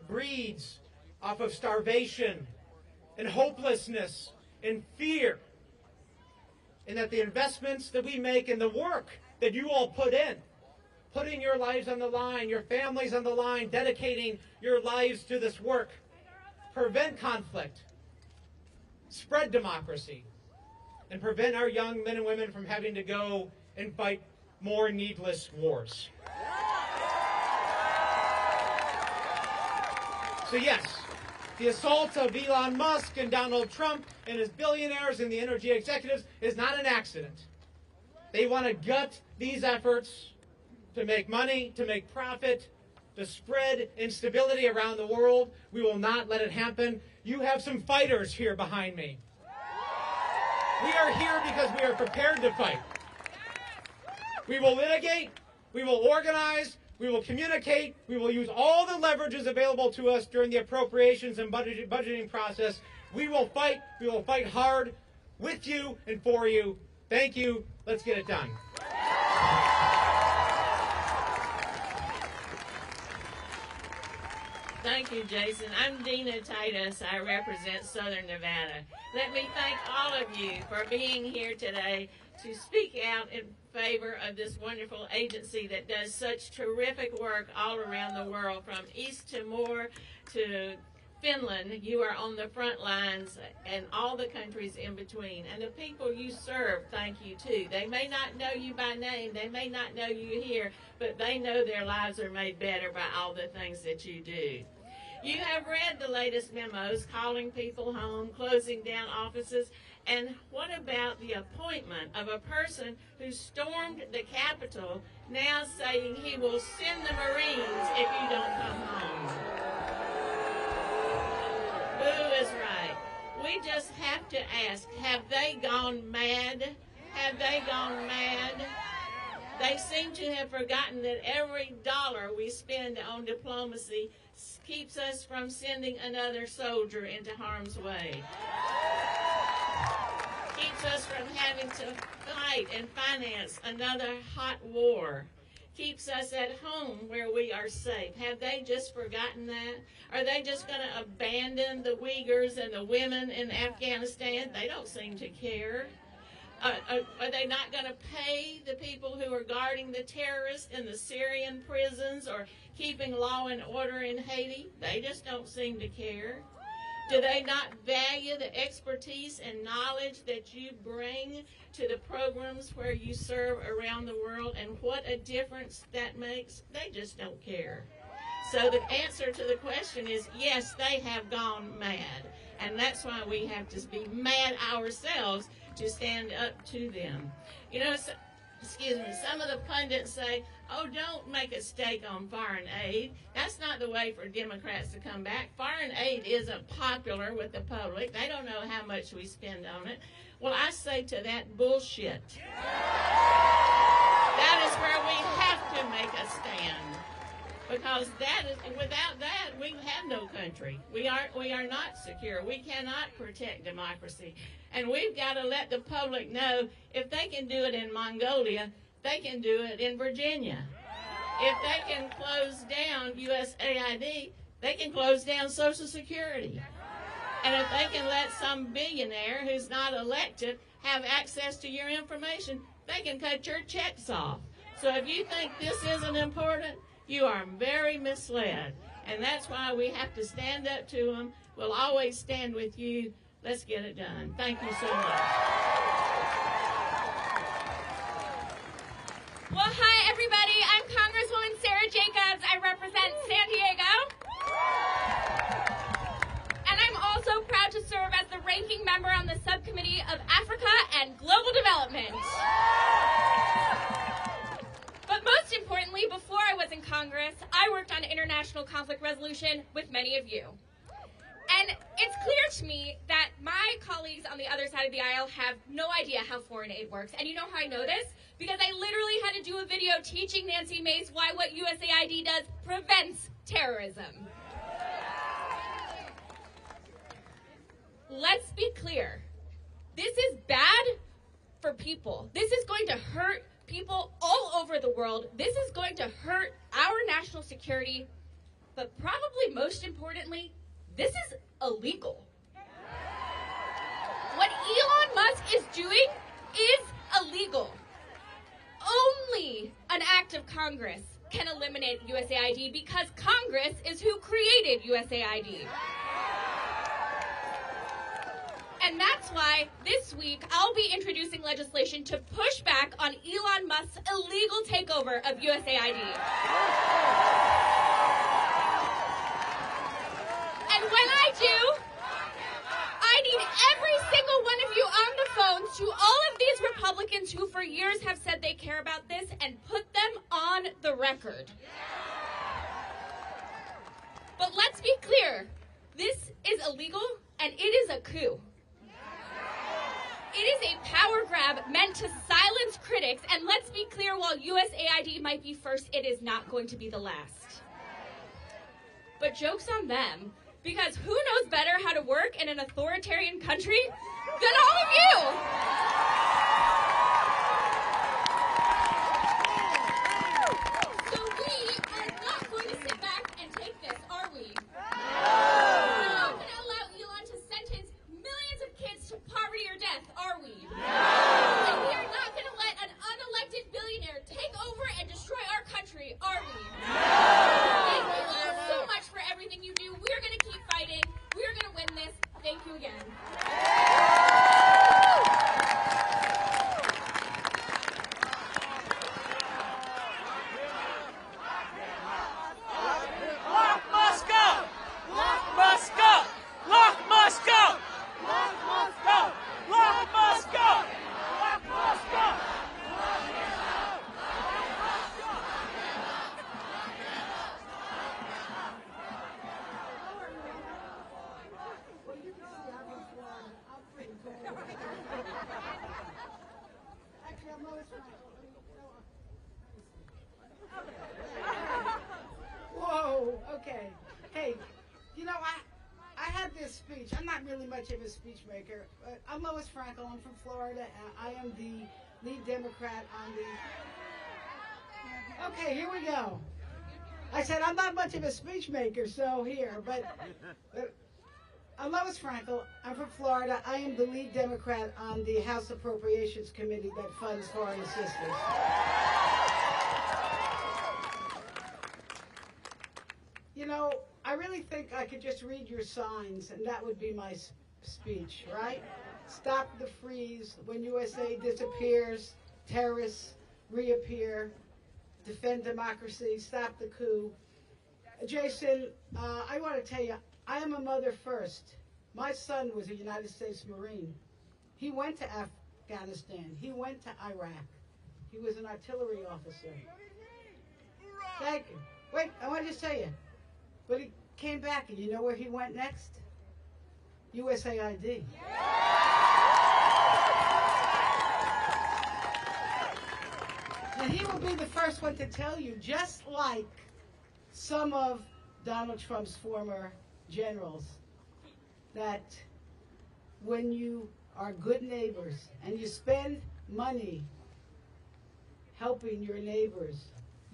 breeds off of starvation and hopelessness and fear, and that the investments that we make and the work that you all put in, putting your lives on the line, your families on the line, dedicating your lives to this work, prevent conflict, spread democracy, and prevent our young men and women from having to go and fight more needless wars. So yes, the assault of Elon Musk and Donald Trump and his billionaires and the energy executives is not an accident. They want to gut these efforts to make money, to make profit, to spread instability around the world. We will not let it happen. You have some fighters here behind me. We are here because we are prepared to fight. We will litigate, we will organize, we will communicate, we will use all the leverages available to us during the appropriations and budgeting process. We will fight hard with you and for you. Thank you. Let's get it done. Thank you, Jason. I'm Dina Titus. I represent Southern Nevada. Let me thank all of you for being here today to speak out in favor of this wonderful agency that does such terrific work all around the world, from East Timor to Finland. You are on the front lines, and all the countries in between. And the people you serve, thank you too. They may not know you by name, they may not know you here, but they know their lives are made better by all the things that you do. You have read the latest memos calling people home, closing down offices, and what about the appointment of a person who stormed the Capitol now saying he will send the Marines if you don't come home? Boo is right. We just have to ask, have they gone mad? Have they gone mad? They seem to have forgotten that every dollar we spend on diplomacy keeps us from sending another soldier into harm's way. Keeps us from having to fight and finance another hot war. Keeps us at home where we are safe. Have they just forgotten that? Are they just going to abandon the Uyghurs and the women in Afghanistan? They don't seem to care. Are they not going to pay the people who are guarding the terrorists in the Syrian prisons or keeping law and order in Haiti? They just don't seem to care. Do they not value the expertise and knowledge that you bring to the programs where you serve around the world, and what a difference that makes? They just don't care. So the answer to the question is yes, they have gone mad. And that's why we have to be mad ourselves to stand up to them. You know, some of the pundits say, oh, don't make a stake on foreign aid. That's not the way for Democrats to come back. Foreign aid isn't popular with the public. They don't know how much we spend on it. Well, I say to that, bullshit. That is where we have to make a stand. Because without that, we have no country. We are not secure. We cannot protect democracy. And we've got to let the public know if they can do it in Mongolia, they can do it in Virginia. If they can close down USAID, they can close down Social Security. And if they can let some billionaire who's not elected have access to your information, they can cut your checks off. So if you think this isn't important, you are very misled. And that's why we have to stand up to them. We'll always stand with you. Let's get it done. Thank you so much. Well, hi, everybody. I'm Congresswoman Sarah Jacobs. I represent San Diego. And I'm also proud to serve as the ranking member on the Subcommittee of Africa and Global Development. But most importantly, before I was in Congress, I worked on international conflict resolution with many of you. And it's clear to me that my colleagues on the other side of the aisle have no idea how foreign aid works. And you know how I know this? Because I literally had to do a video teaching Nancy Mace why what USAID does prevents terrorism. Let's be clear. This is bad for people. This is going to hurt people all over the world. This is going to hurt our national security But probably most importantly, this is illegal. What Elon Musk is doing is illegal. Only an act of Congress can eliminate USAID because Congress is who created USAID. And that's why this week I'll be introducing legislation to push back on Elon Musk's illegal takeover of USAID. And when I do, I need every single one of you on the phones to all of these Republicans who for years have said they care about this and put them on the record. But let's be clear, this is illegal and it is a coup. It is a power grab meant to silence critics, and let's be clear, while USAID might be first, it is not going to be the last. But joke's on them, because who knows better how to work in an authoritarian country than all of you? So we are not going to sit back and take this, are we? We're not going to allow Elon to sentence millions of kids to poverty or death, are we? And we are not going to let an unelected billionaire take over and destroy our country, are we? Thank you all so much for everything you do. We're going to keep fighting. We're going to win this. Thank you again. Lock Musk up! Lock Musk up! Lock Musk up! Lock Musk up! Lock Musk up! Lock Musk up! Whoa, okay. Hey, you know, I had this speech. I'm not really much of a speech maker. But I'm Lois Frankel. I'm from Florida, and I am the lead Democrat on the... Okay, here we go. I said I'm not much of a speech maker, so here, but I'm Lois Frankel. I'm from Florida. I am the lead Democrat on the House Appropriations Committee that funds foreign assistance. You know, I really think I could just read your signs, and that would be my speech, right? Stop the freeze. When USA disappears, terrorists reappear. Defend democracy. Stop the coup. Jason, I want to tell you, I am a mother first. My son was a United States Marine. He went to Afghanistan. He went to Iraq. He was an artillery officer. Thank you. Wait, I want to just tell you. But he came back, and you know where he went next? USAID. And he will be the first one to tell you, just like some of Donald Trump's former generals, that when you are good neighbors and you spend money helping your neighbors,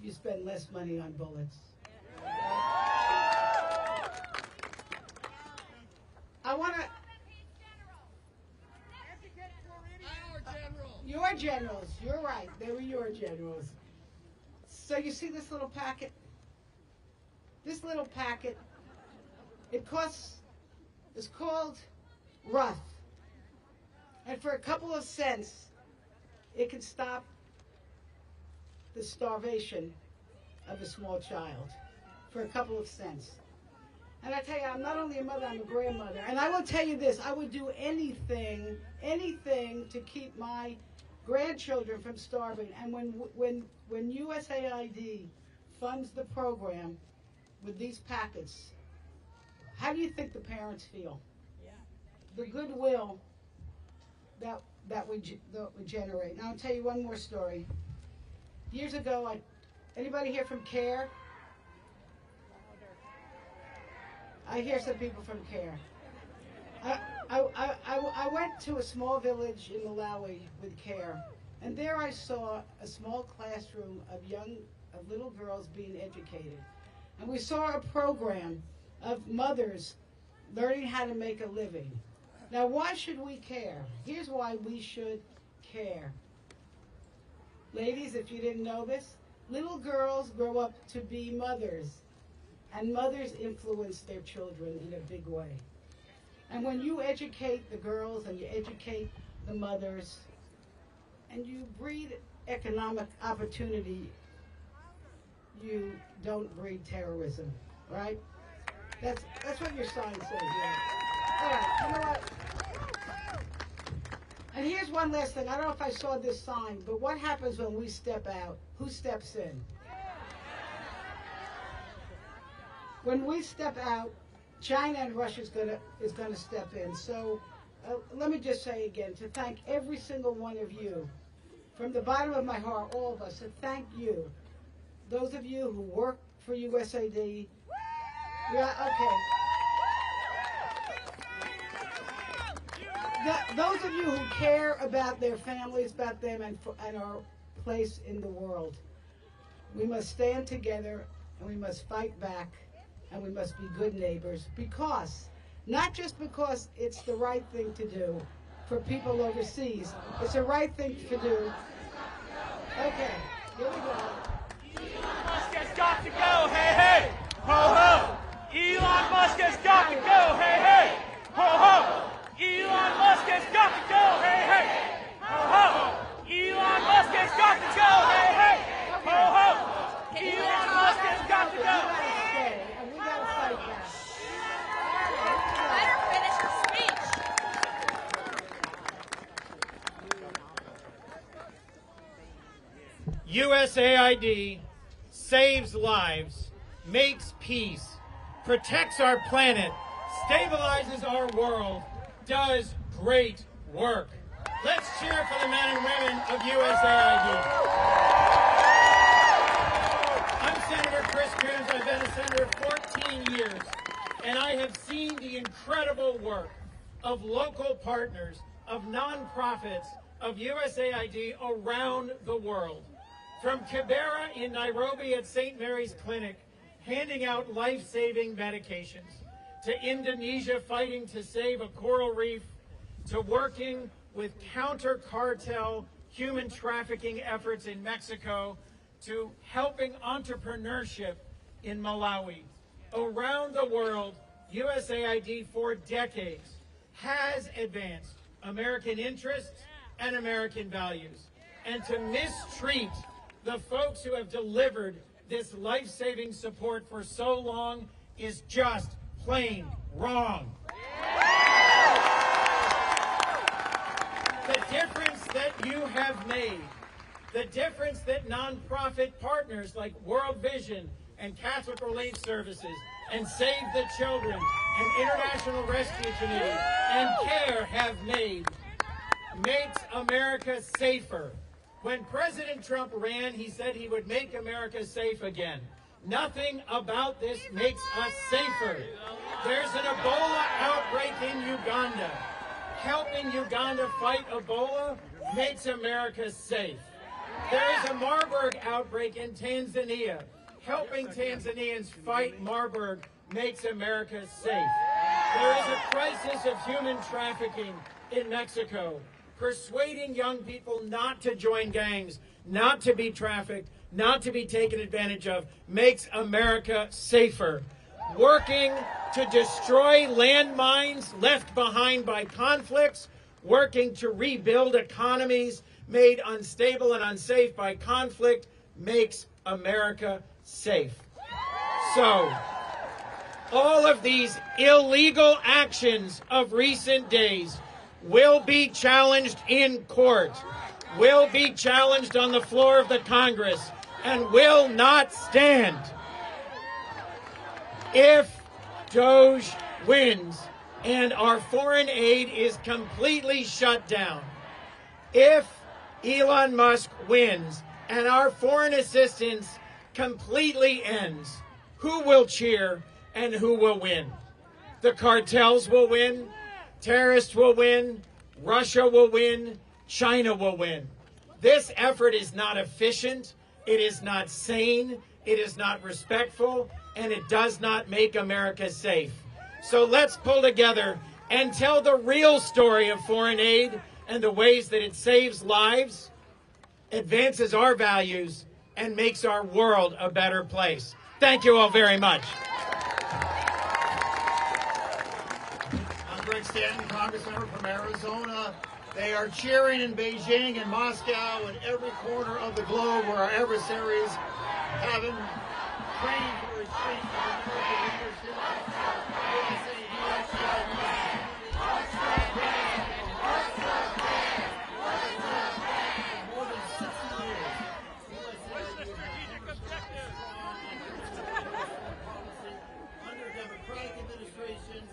you spend less money on bullets. I want to... Your generals. You're right. They were your generals. So you see this little packet? This little packet, it's called Rough. And for a couple of cents, it can stop the starvation of a small child. For a couple of cents. And I tell you, I'm not only a mother, I'm a grandmother. And I will tell you this, I would do anything to keep my grandchildren from starving. And when USAID funds the program with these packets, how do you think the parents feel? Yeah. The goodwill that would generate. Now I'll tell you one more story. Years ago, anybody here from CARE? I hear some people from CARE. I went to a small village in Malawi with CARE, and there I saw a small classroom of little girls being educated. and we saw a program of mothers learning how to make a living. Now, why should we care? Here's why we should care. Ladies, if you didn't know this, little girls grow up to be mothers, and mothers influence their children in a big way. And when you educate the girls and you educate the mothers, and you breed economic opportunity, you don't breed terrorism, right? That's what your sign says, yeah. All right, you know what? And here's one last thing. I don't know if I saw this sign, but what happens when we step out? Who steps in? When we step out, China and Russia is gonna step in. So let me just say again, to thank every single one of you, from the bottom of my heart, all of us, to thank you. Those of you who work for USAID, yeah, okay. Those of you who care about their families, about them, and our place in the world, we must stand together and we must fight back and we must be good neighbors, because, not just because it's the right thing to do for people overseas, it's the right thing to do. Okay, here we go. Elon Musk has got to go, hey, hey, ho, ho. Elon Musk has got to go, hey, hey, ho, ho. Elon Musk has got to go, hey, hey, ho, ho. Elon Musk has got to go, hey, hey, ho, ho. Elon Musk has got to go. And we gotta fight back. Let her finish her speech. USAID saves lives, makes peace, protects our planet, stabilizes our world, does great work. Let's cheer for the men and women of USAID. I'm Senator Chris Coons. I've been a senator 14 years, and I have seen the incredible work of local partners, of nonprofits, of USAID around the world. From Kibera in Nairobi at St. Mary's Clinic, handing out life-saving medications, to Indonesia fighting to save a coral reef, to working with counter-cartel human trafficking efforts in Mexico, to helping entrepreneurship in Malawi. Around the world, USAID for decades has advanced American interests and American values. And to mistreat the folks who have delivered this life-saving support for so long is just plain wrong. The difference that you have made, the difference that nonprofit partners like World Vision and Catholic Relief Services and Save the Children and International Rescue Committee and CARE have made makes America safer. When President Trump ran, he said he would make America safe again. Nothing about this makes us safer. There's an Ebola outbreak in Uganda. Helping Uganda fight Ebola makes America safe. There is a Marburg outbreak in Tanzania. Helping Tanzanians fight Marburg makes America safe. There is a crisis of human trafficking in Mexico. Persuading young people not to join gangs, not to be trafficked, not to be taken advantage of, makes America safer. Working to destroy landmines left behind by conflicts, working to rebuild economies made unstable and unsafe by conflict, makes America safe. So, all of these illegal actions of recent days will be challenged in court, will be challenged on the floor of the Congress, and will not stand. If Doge wins and our foreign aid is completely shut down, if Elon Musk wins and our foreign assistance completely ends, who will cheer and who will win? The cartels will win, terrorists will win, Russia will win, China will win. This effort is not efficient, it is not sane, it is not respectful, and it does not make America safe. So let's pull together and tell the real story of foreign aid and the ways that it saves lives, advances our values, and makes our world a better place. Thank you all very much. I'm Greg Stanton, Congressman from Arizona. They are cheering in Beijing and Moscow and every corner of the globe where our adversaries haven't trained for retreat of American leadership. More than 60 years, under Democratic administrations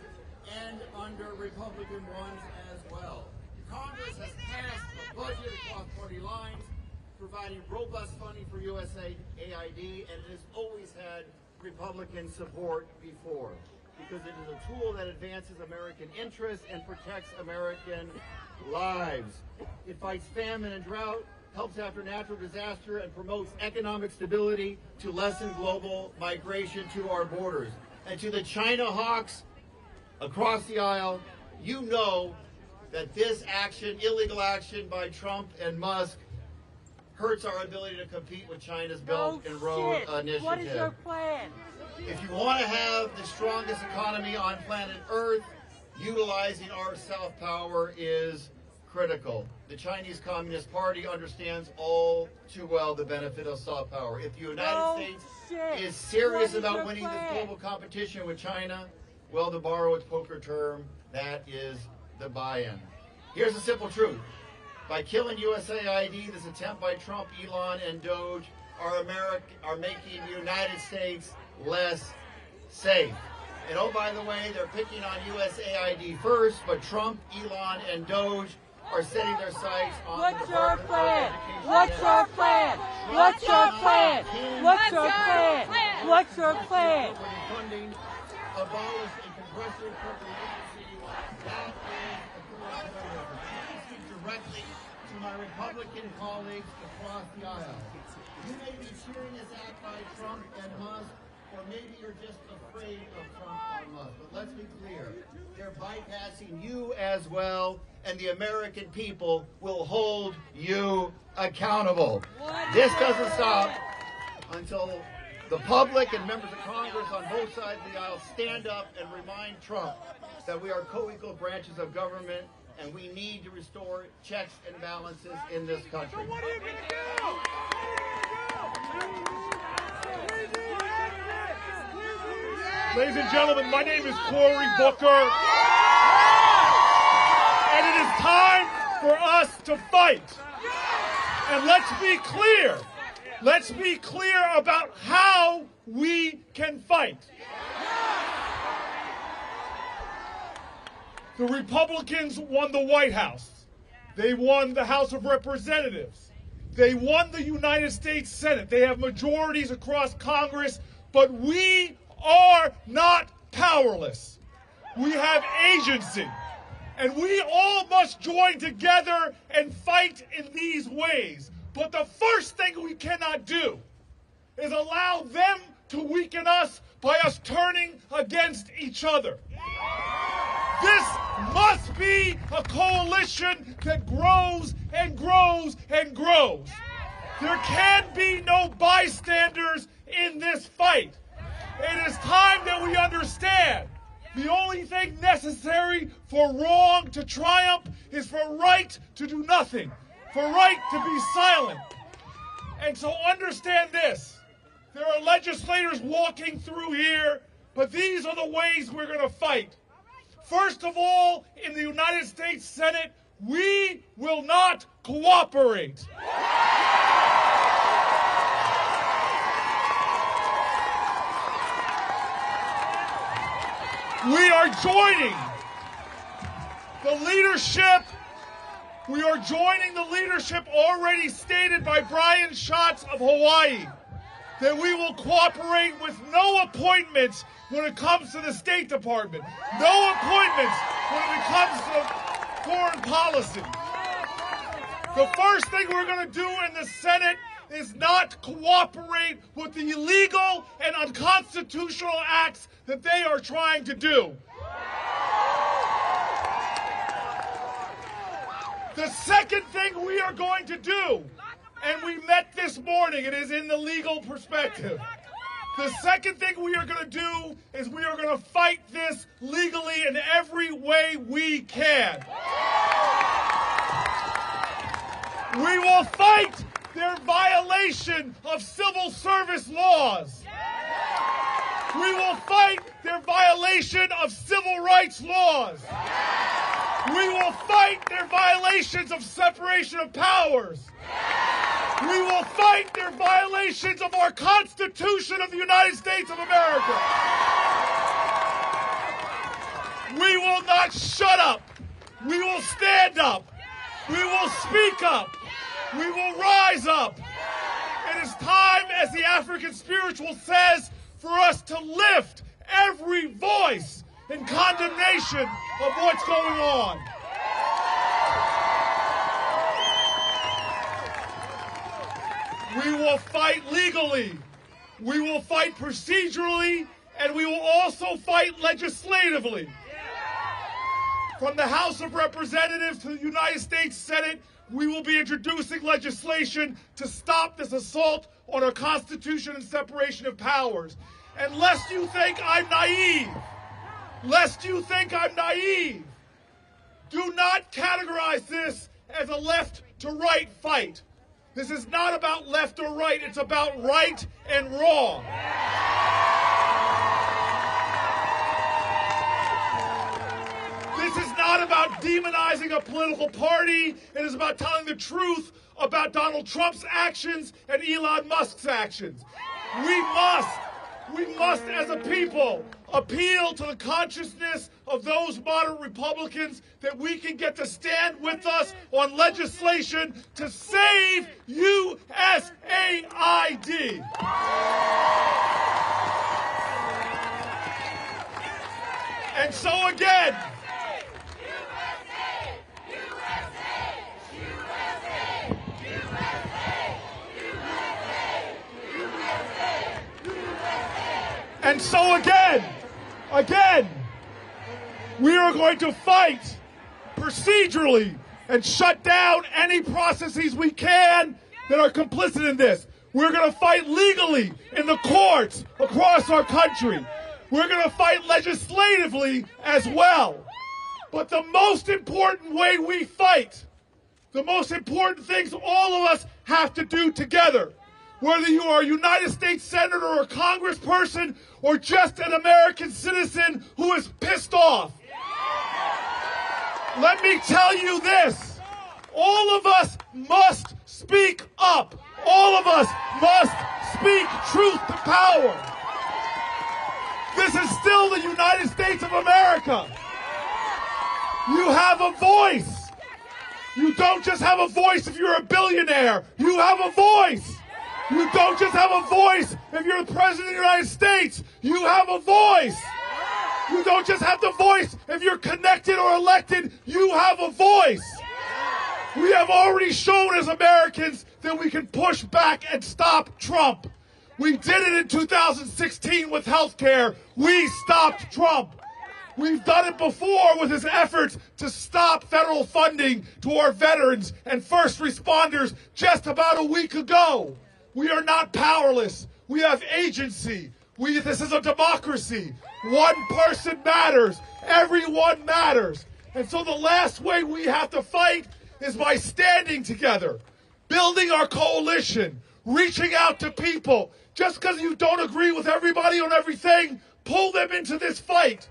and under Republican ones as well. Congress has passed a budget across party lines, providing robust funding for USAID, and it has always had Republican support before, because it is a tool that advances American interests and protects American lives. It fights famine and drought, helps after natural disaster, and promotes economic stability to lessen global migration to our borders. And to the China hawks across the aisle, you know that this action, illegal action by Trump and Musk, hurts our ability to compete with China's Belt and Road Initiative. What is your plan? If you want to have the strongest economy on planet Earth, utilizing our soft power is critical. The Chinese Communist Party understands all too well the benefit of soft power. If the United States is serious about winning this global competition with China, well, to borrow its poker term, that is the buy-in. Here's the simple truth. By killing USAID, this attempt by Trump, Elon, and Doge are making the United States less safe. And oh, by the way, they're picking on USAID first, but Trump, Elon, and Doge are setting their sights on What's your plan? What's your plan? What's your plan? What's your plan? What's your plan? Funding, abolish a congressional appropriation. That is directly to my Republican colleagues across the aisle. You may be cheering this act by Trump and Musk, or maybe you're just afraid of Trump and Musk. But let's be clear, they're bypassing you as well, and the American people will hold you accountable. This doesn't stop until the public and members of Congress on both sides of the aisle stand up and remind Trump that we are co-equal branches of government, and we need to restore checks and balances in this country. What are you going to do? Ladies and gentlemen, my name is Cory Booker, and it is time for us to fight. And let's be clear. Let's be clear about how we can fight. The Republicans won the White House. They won the House of Representatives. They won the United States Senate. They have majorities across Congress, but we are not powerless. We have agency. And we all must join together and fight in these ways. But the first thing we cannot do is allow them to weaken us by us turning against each other. This must be a coalition that grows and grows and grows. There can be no bystanders in this fight. It is time that we understand the only thing necessary for wrong to triumph is for right to do nothing, for right to be silent. And so understand this. There are legislators walking through here, but these are the ways we're going to fight. First of all, in the United States Senate, we will not cooperate. We are joining the leadership. We are joining the leadership already stated by Brian Schatz of Hawaii, that we will cooperate with no appointments when it comes to the State Department, no appointments when it comes to foreign policy. The first thing we're going to do in the Senate is not cooperate with the illegal and unconstitutional acts that they are trying to do. The second thing we are going to do, and we met this morning, it is in the legal perspective. The second thing we are going to do is we are going to fight this legally in every way we can. We will fight their violation of civil service laws. We will fight their violation of civil rights laws. We will fight their violations of separation of powers. We will fight their violations of our Constitution of the United States of America. We will not shut up. We will stand up. We will speak up. We will rise up. It is time, as the African spiritual says, for us to lift every voice in condemnation of what's going on. We will fight legally, we will fight procedurally, and we will also fight legislatively. From the House of Representatives to the United States Senate, we will be introducing legislation to stop this assault on our Constitution and separation of powers. And lest you think I'm naive, do not categorize this as a left to right fight. This is not about left or right, it's about right and wrong. This is not about demonizing a political party. It is about telling the truth about Donald Trump's actions and Elon Musk's actions. We must, as a people, appeal to the consciousness of those moderate Republicans that we can get to stand with us on legislation to save USAID. And so again, again, we are going to fight procedurally and shut down any processes we can that are complicit in this. We're going to fight legally in the courts across our country. We're going to fight legislatively as well. But the most important way we fight, the most important things all of us have to do together, whether you are a United States Senator or a Congressperson or just an American citizen who is pissed off. Let me tell you this. All of us must speak up. All of us must speak truth to power. This is still the United States of America. You have a voice. You don't just have a voice if you're a billionaire. You have a voice. You don't just have a voice if you're the President of the United States. You have a voice. You don't just have the voice if you're connected or elected. You have a voice. We have already shown as Americans that we can push back and stop Trump. We did it in 2016 with health care. We stopped Trump. We've done it before with his efforts to stop federal funding to our veterans and first responders just about a week ago. We are not powerless. We have agency. This is a democracy. One person matters. Everyone matters. And so the last way we have to fight is by standing together, building our coalition, reaching out to people. Just because you don't agree with everybody on everything, pull them into this fight.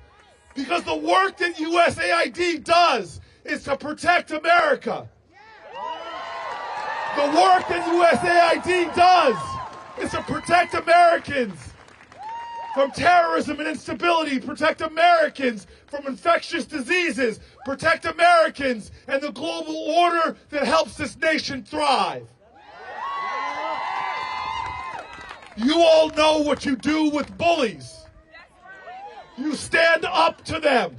Because the work that USAID does is to protect America. The work that USAID does is to protect Americans from terrorism and instability, protect Americans from infectious diseases, protect Americans and the global order that helps this nation thrive. You all know what you do with bullies. You stand up to them.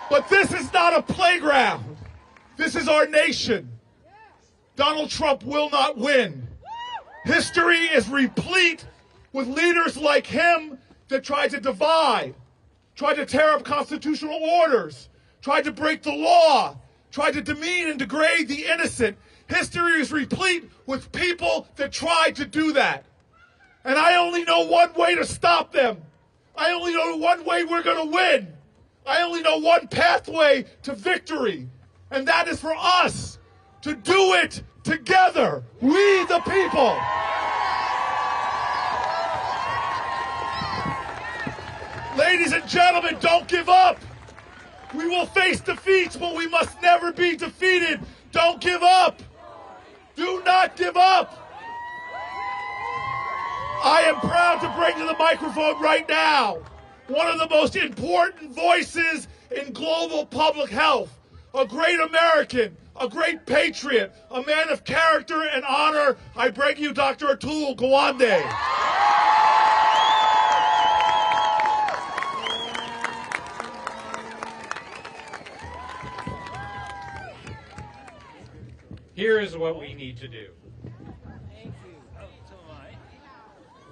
But this is not a playground. This is our nation. Donald Trump will not win. History is replete with leaders like him that tried to divide, tried to tear up constitutional orders, tried to break the law, tried to demean and degrade the innocent. History is replete with people that tried to do that. And I only know one way to stop them. I only know one way we're going to win. I only know one pathway to victory. And that is for us to do it together. We the people. Ladies and gentlemen, don't give up. We will face defeats, but we must never be defeated. Don't give up. Do not give up. I am proud to bring to the microphone right now one of the most important voices in global public health, a great American, a great patriot, a man of character and honor. I bring you Dr. Atul Gawande. Here is what we need to do.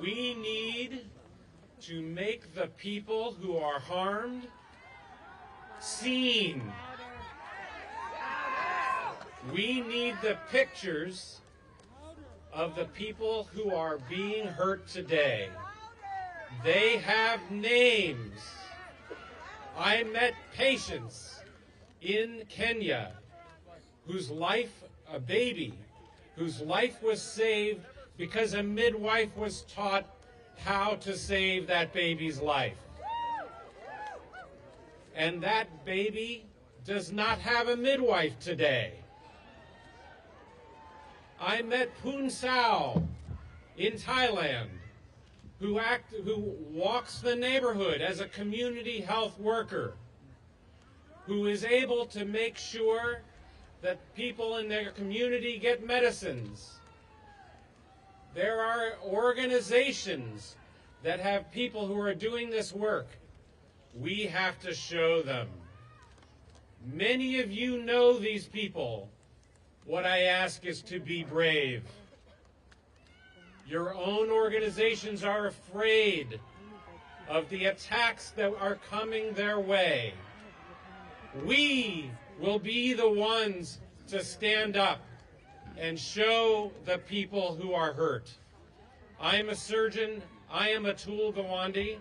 We need to make the people who are harmed seen. We need the pictures of the people who are being hurt today. They have names. I met patients in Kenya whose life, a baby, whose life was saved because a midwife was taught how to save that baby's life. And that baby does not have a midwife today. I met Poon Sao in Thailand, who walks the neighborhood as a community health worker, who is able to make sure that people in their community get medicines. There are organizations that have people who are doing this work. We have to show them. Many of you know these people. What I ask is to be brave. Your own organizations are afraid of the attacks that are coming their way. We will be the ones to stand up and show the people who are hurt. I am a surgeon. I am Atul Gawande,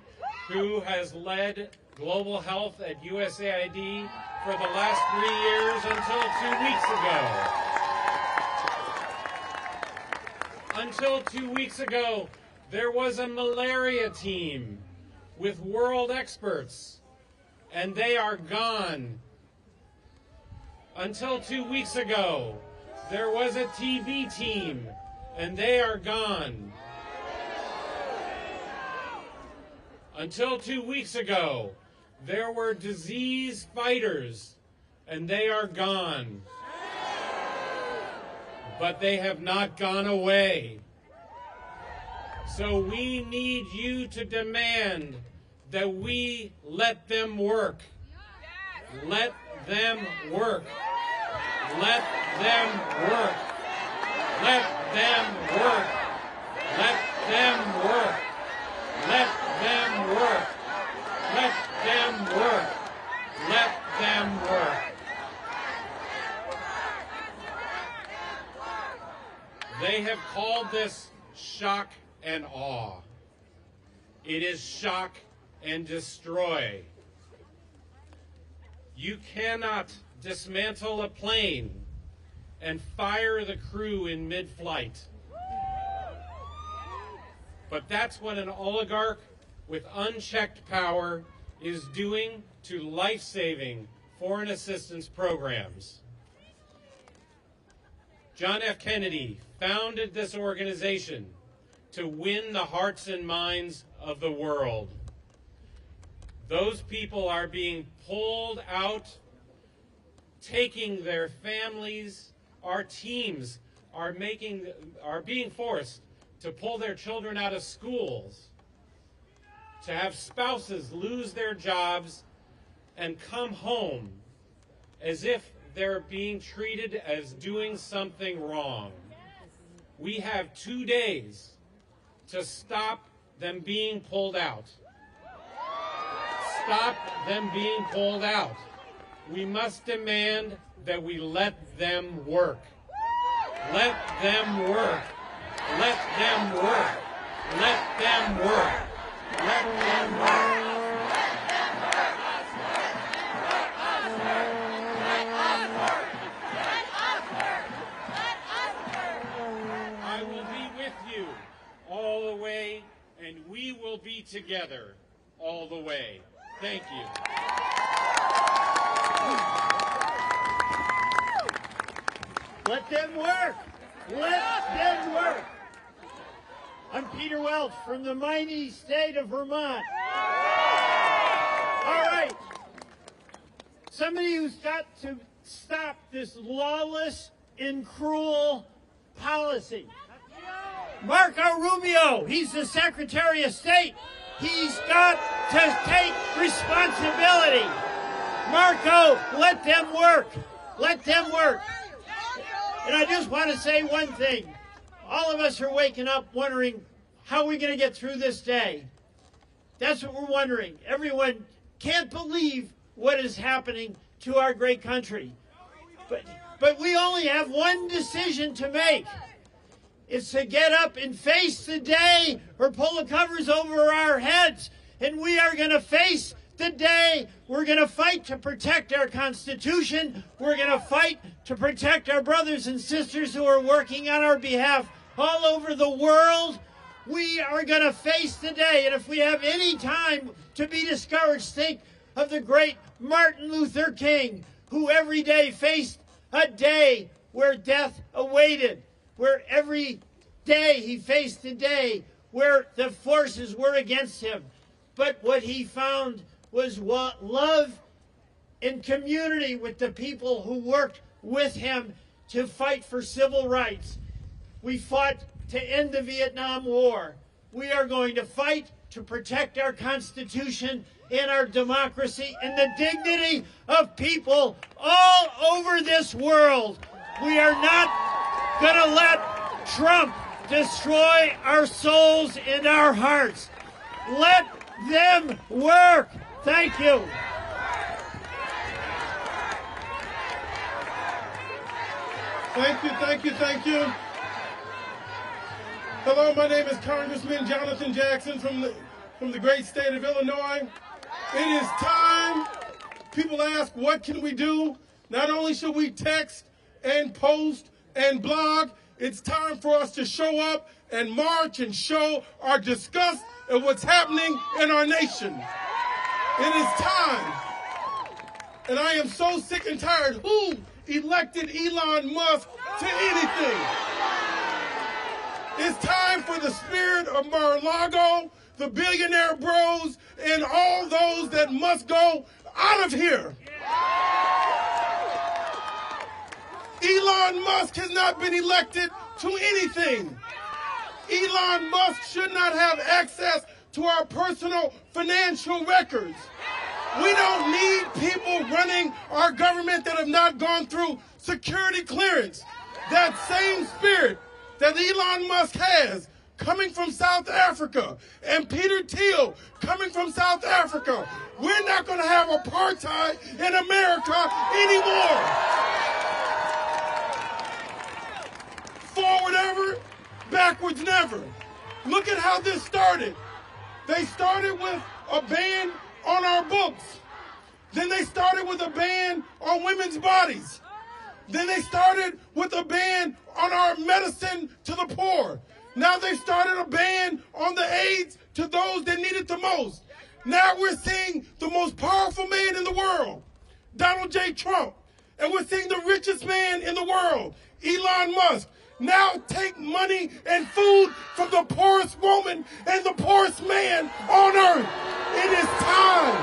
who has led global health at USAID for the last 3 years until 2 weeks ago. Until 2 weeks ago, there was a malaria team with world experts, and they are gone. Until 2 weeks ago, there was a TB team, and they are gone. Until 2 weeks ago, there were disease fighters, and they are gone. But they have not gone away. So we need you to demand that we let them work. Let them work. Let them work. Let them work. Let them work. Let them work. Let them work. Let them work. They have called this shock and awe. It is shock and destroy. You cannot dismantle a plane and fire the crew in mid-flight. But that's what an oligarch with unchecked power is doing to life-saving foreign assistance programs. John F. Kennedy founded this organization to win the hearts and minds of the world. Those people are being pulled out, taking their families. Our teams are being forced to pull their children out of schools, to have spouses lose their jobs and come home as if they're being treated as doing something wrong. We have 2 days to stop them being pulled out. Stop them being pulled out. We must demand that we let them work. Let them work. Let them work. Let them work. Let them work. I will be with you all the way, and we will be together all the way. Thank you. Let them work. Let them work. I'm Peter Welch from the mighty state of Vermont. All right. Somebody who's got to stop this lawless and cruel policy. Marco Rubio, he's the Secretary of State. He's got to take responsibility. Marco, let them work. Let them work. And I just want to say one thing. All of us are waking up wondering, how are we going to get through this day? That's what we're wondering. Everyone can't believe what is happening to our great country. But we only have one decision to make. It's to get up and face the day or pull the covers over our heads. And we are going to face the day. We're going to fight to protect our Constitution. We're going to fight to protect our brothers and sisters who are working on our behalf all over the world. We are going to face the day. And if we have any time to be discouraged, think of the great Martin Luther King, who every day faced a day where death awaited, where every day he faced a day where the forces were against him. But what he found was love and community with the people who worked with him to fight for civil rights. We fought to end the Vietnam War. We are going to fight to protect our Constitution and our democracy and the dignity of people all over this world. We are not going to let Trump destroy our souls and our hearts. Let them work. Thank you. Thank you, thank you, thank you. Hello, my name is Congressman Jonathan Jackson from the great state of Illinois. It is time. People ask, what can we do? Not only should we text and post and blog, it's time for us to show up and march and show our disgust at what's happening in our nation. It is time. And I am so sick and tired. Who elected Elon Musk to anything? It's time for the spirit of Mar-a-Lago, the billionaire bros, and all those that must go out of here. Elon Musk has not been elected to anything. Elon Musk should not have access to our personal financial records. We don't need people running our government that have not gone through security clearance. That same spirit that Elon Musk has coming from South Africa and Peter Thiel coming from South Africa. We're not going to have apartheid in America anymore. Forward ever, backwards never. Look at how this started. They started with a ban on our books. Then they started with a ban on women's bodies. Then they started with a ban on our medicine to the poor. Now they started a ban on the AIDS to those that need it the most. Now we're seeing the most powerful man in the world, Donald J. Trump. And we're seeing the richest man in the world, Elon Musk, now take money and food from the poorest woman and the poorest man on earth. It is time.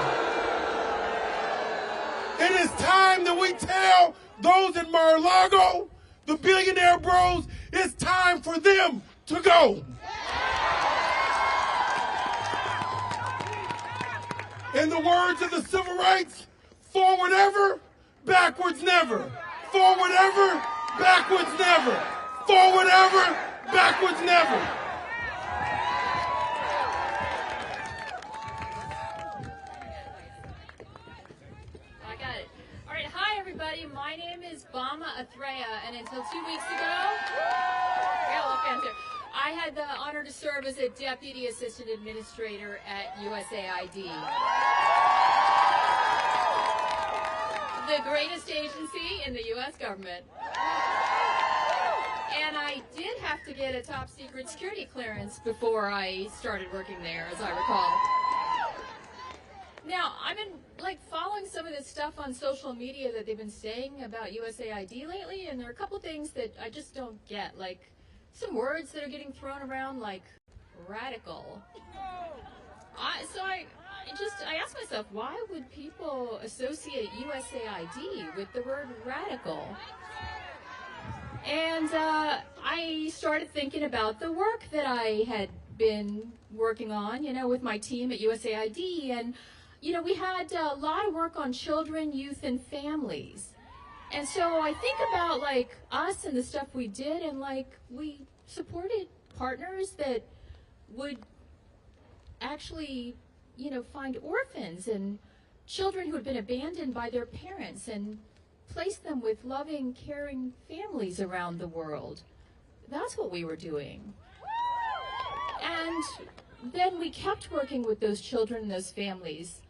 It is time that we tell those in Mar-a-Lago, the billionaire bros, it's time for them to go. In the words of the civil rights, forward ever, backwards never. Forward ever, backwards never. Forward ever, backwards never. I got it. All right, hi everybody. My name is Bama Athreya, and until 2 weeks ago, yeah, a little fancy. I had the honor to serve as a Deputy Assistant Administrator at USAID. The greatest agency in the U.S. government. And I did have to get a top secret security clearance before I started working there, as I recall. Now, I've been following some of this stuff on social media that they've been saying about USAID lately, and there are a couple things that I just don't get, like some words that are getting thrown around like radical. So I asked myself, why would people associate USAID with the word radical? And I started thinking about the work that I had been working on, with my team at USAID. And, we had a lot of work on children, youth, and families. And so I think about, us and the stuff we did, and, we supported partners that would actually, find orphans and children who had been abandoned by their parents and place them with loving, caring families around the world. That's what we were doing. And then we kept working with those children and those families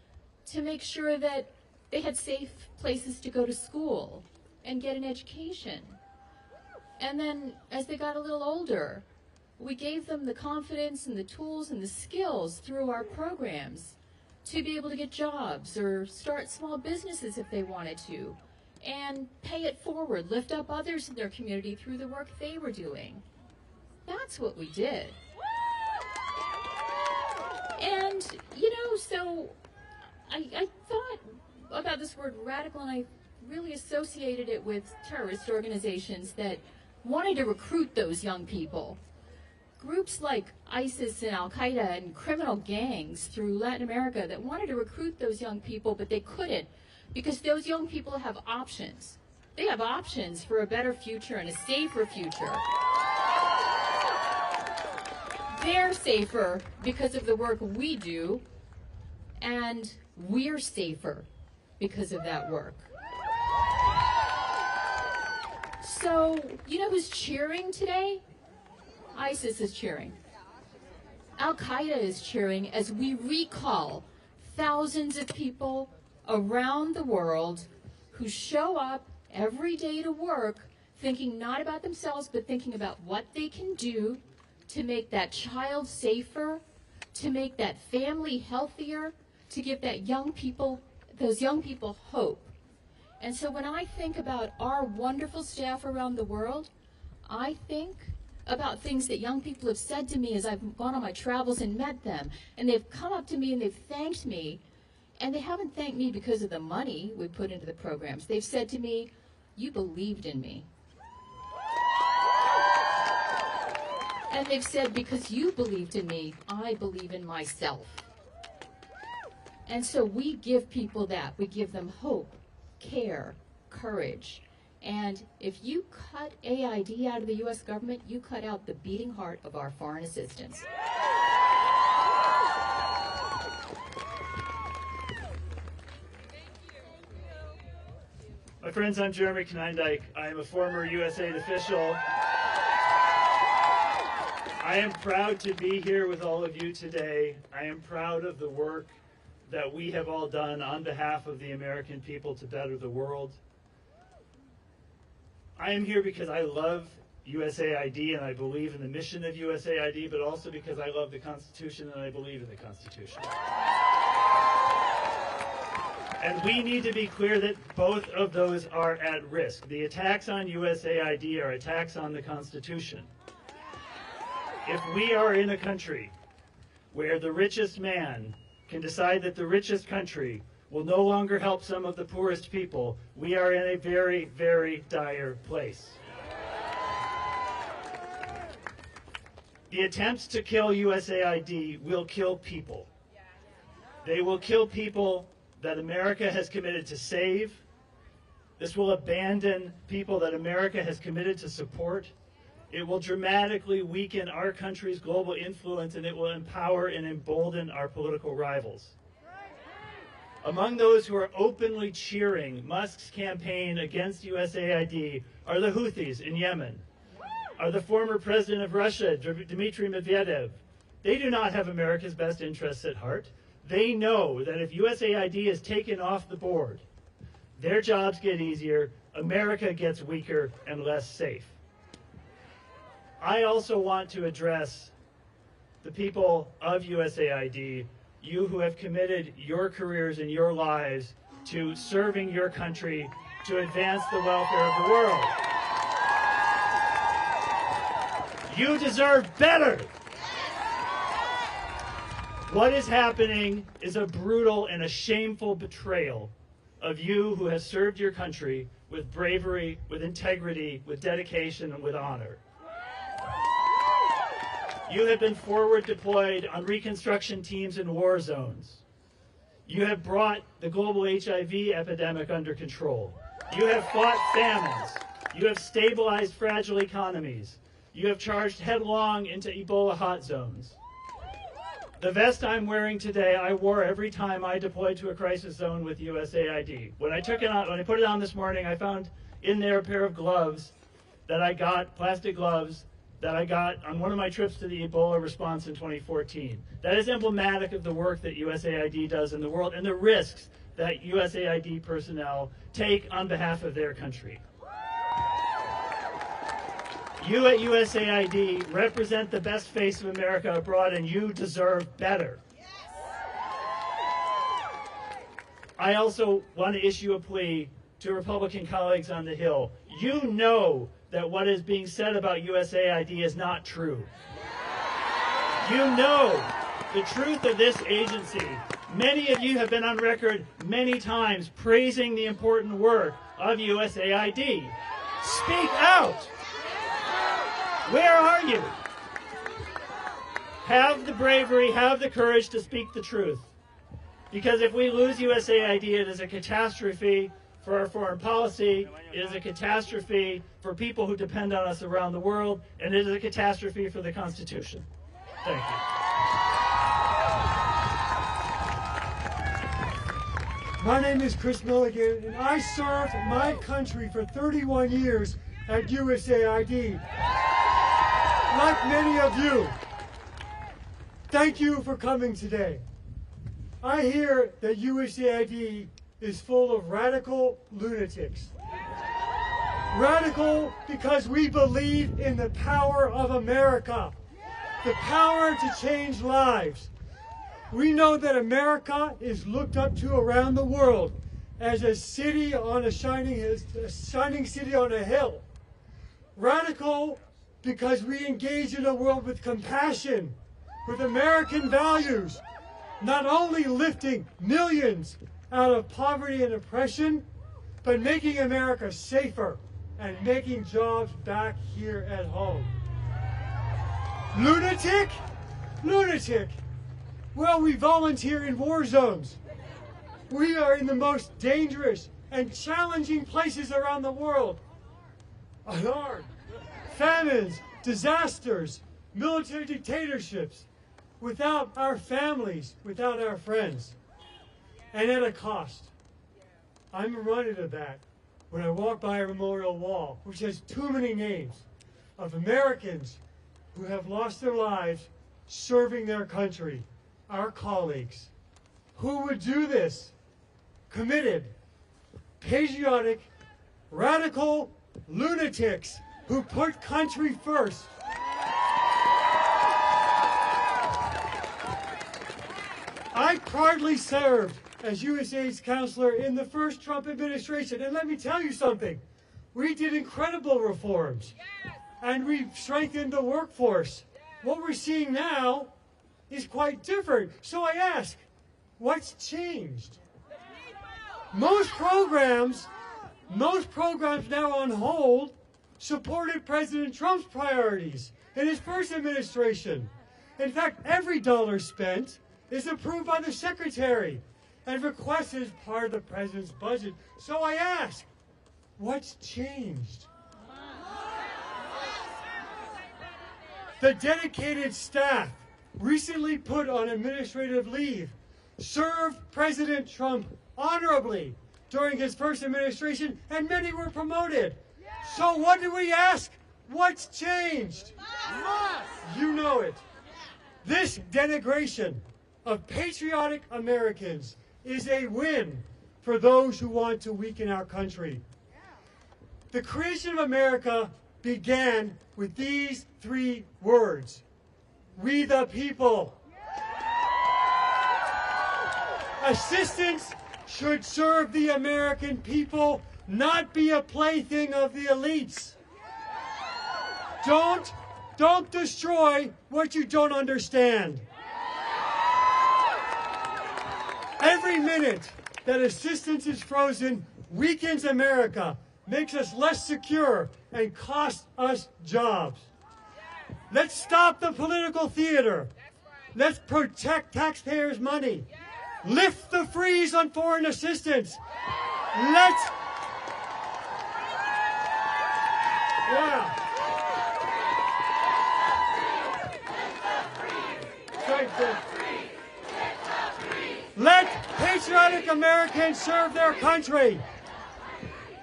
to make sure that they had safe places to go to school and get an education. And then as they got a little older, we gave them the confidence and the tools and the skills through our programs to be able to get jobs or start small businesses if they wanted to, and pay it forward, lift up others in their community through the work they were doing. That's what we did. And, so I thought about this word radical, and I really associated it with terrorist organizations that wanted to recruit those young people. Groups like ISIS and Al-Qaeda and criminal gangs through Latin America that wanted to recruit those young people, but they couldn't, because those young people have options. They have options for a better future and a safer future. They're safer because of the work we do, and we're safer because of that work. So, who's cheering today? ISIS is cheering. Al-Qaeda is cheering as we recall thousands of people around the world who show up every day to work thinking not about themselves, but thinking about what they can do to make that child safer, to make that family healthier, to give those young people hope. And so when I think about our wonderful staff around the world, I think about things that young people have said to me as I've gone on my travels and met them. And they've come up to me and they've thanked me. And they haven't thanked me because of the money we put into the programs. They've said to me, you believed in me. And they've said, because you believed in me, I believe in myself. And so we give people that. We give them hope, care, courage. And if you cut AID out of the U.S. government, you cut out the beating heart of our foreign assistance. My friends, I'm Jeremy Knindike. I am a former USAID official. I am proud to be here with all of you today. I am proud of the work that we have all done on behalf of the American people to better the world. I am here because I love USAID and I believe in the mission of USAID, but also because I love the Constitution and I believe in the Constitution. And we need to be clear that both of those are at risk. The attacks on USAID are attacks on the Constitution. If we are in a country where the richest man can decide that the richest country will no longer help some of the poorest people, we are in a very, very dire place. The attempts to kill USAID will kill people. They will kill people that America has committed to save, This will abandon people that America has committed to support. It will dramatically weaken our country's global influence, and it will empower and embolden our political rivals. Among those who are openly cheering Musk's campaign against USAID are the Houthis in Yemen, are the former president of Russia, Dmitry Medvedev. They do not have America's best interests at heart. They know that if USAID is taken off the board, their jobs get easier, America gets weaker and less safe. I also want to address the people of USAID, you who have committed your careers and your lives to serving your country to advance the welfare of the world. You deserve better. What is happening is a brutal and a shameful betrayal of you who have served your country with bravery, with integrity, with dedication, and with honor. You have been forward deployed on reconstruction teams in war zones. You have brought the global HIV epidemic under control. You have fought famines. You have stabilized fragile economies. You have charged headlong into Ebola hot zones. The vest I'm wearing today, I wore every time I deployed to a crisis zone with USAID. When I put it on this morning, I found in there a pair of gloves that I got, plastic gloves, that I got on one of my trips to the Ebola response in 2014. That is emblematic of the work that USAID does in the world and the risks that USAID personnel take on behalf of their country. You at USAID represent the best face of America abroad, and you deserve better. I also want to issue a plea to Republican colleagues on the Hill. You know that what is being said about USAID is not true. You know the truth of this agency. Many of you have been on record many times praising the important work of USAID. Speak out. Where are you? Have the bravery, have the courage to speak the truth. Because if we lose USAID, it is a catastrophe for our foreign policy, it is a catastrophe for people who depend on us around the world, and it is a catastrophe for the Constitution. Thank you. My name is Chris Milligan, and I served my country for 31 years at USAID. Like many of you, thank you for coming today. I hear that USAID is full of radical lunatics. Radical because we believe in the power of America, the power to change lives. We know that America is looked up to around the world as a city on a shining city on a hill. Radical because we engage in a world with compassion, with American values, not only lifting millions out of poverty and oppression, but making America safer and making jobs back here at home. Lunatic? Lunatic. Well, we volunteer in war zones. We are in the most dangerous and challenging places around the world. Unarmed. Famines, disasters, military dictatorships, without our families, without our friends, and at a cost. I'm reminded of that when I walk by a memorial wall, which has too many names of Americans who have lost their lives serving their country, our colleagues. Who would do this? Committed, patriotic, radical lunatics who put country first. I proudly served as USAID's counselor in the first Trump administration, and let me tell you something. We did incredible reforms, and we strengthened the workforce. What we're seeing now is quite different. So I ask, what's changed? Most programs now on hold supported President Trump's priorities in his first administration. In fact, every dollar spent is approved by the Secretary and requested as part of the President's budget. So I ask, What's changed? The dedicated staff recently put on administrative leave served President Trump honorably during his first administration, and many were promoted. So what do we ask? What's changed? You know it. This denigration of patriotic Americans is a win for those who want to weaken our country. The creation of America began with these 3 words: we the people. Assistance should serve the American people, not be a plaything of the elites. Don't destroy what you don't understand. Every minute that assistance is frozen weakens America, makes us less secure, and costs us jobs. Let's stop the political theater. Let's protect taxpayers' money. Lift the freeze on foreign assistance. Let's... Yeah. Let patriotic Americans serve their country.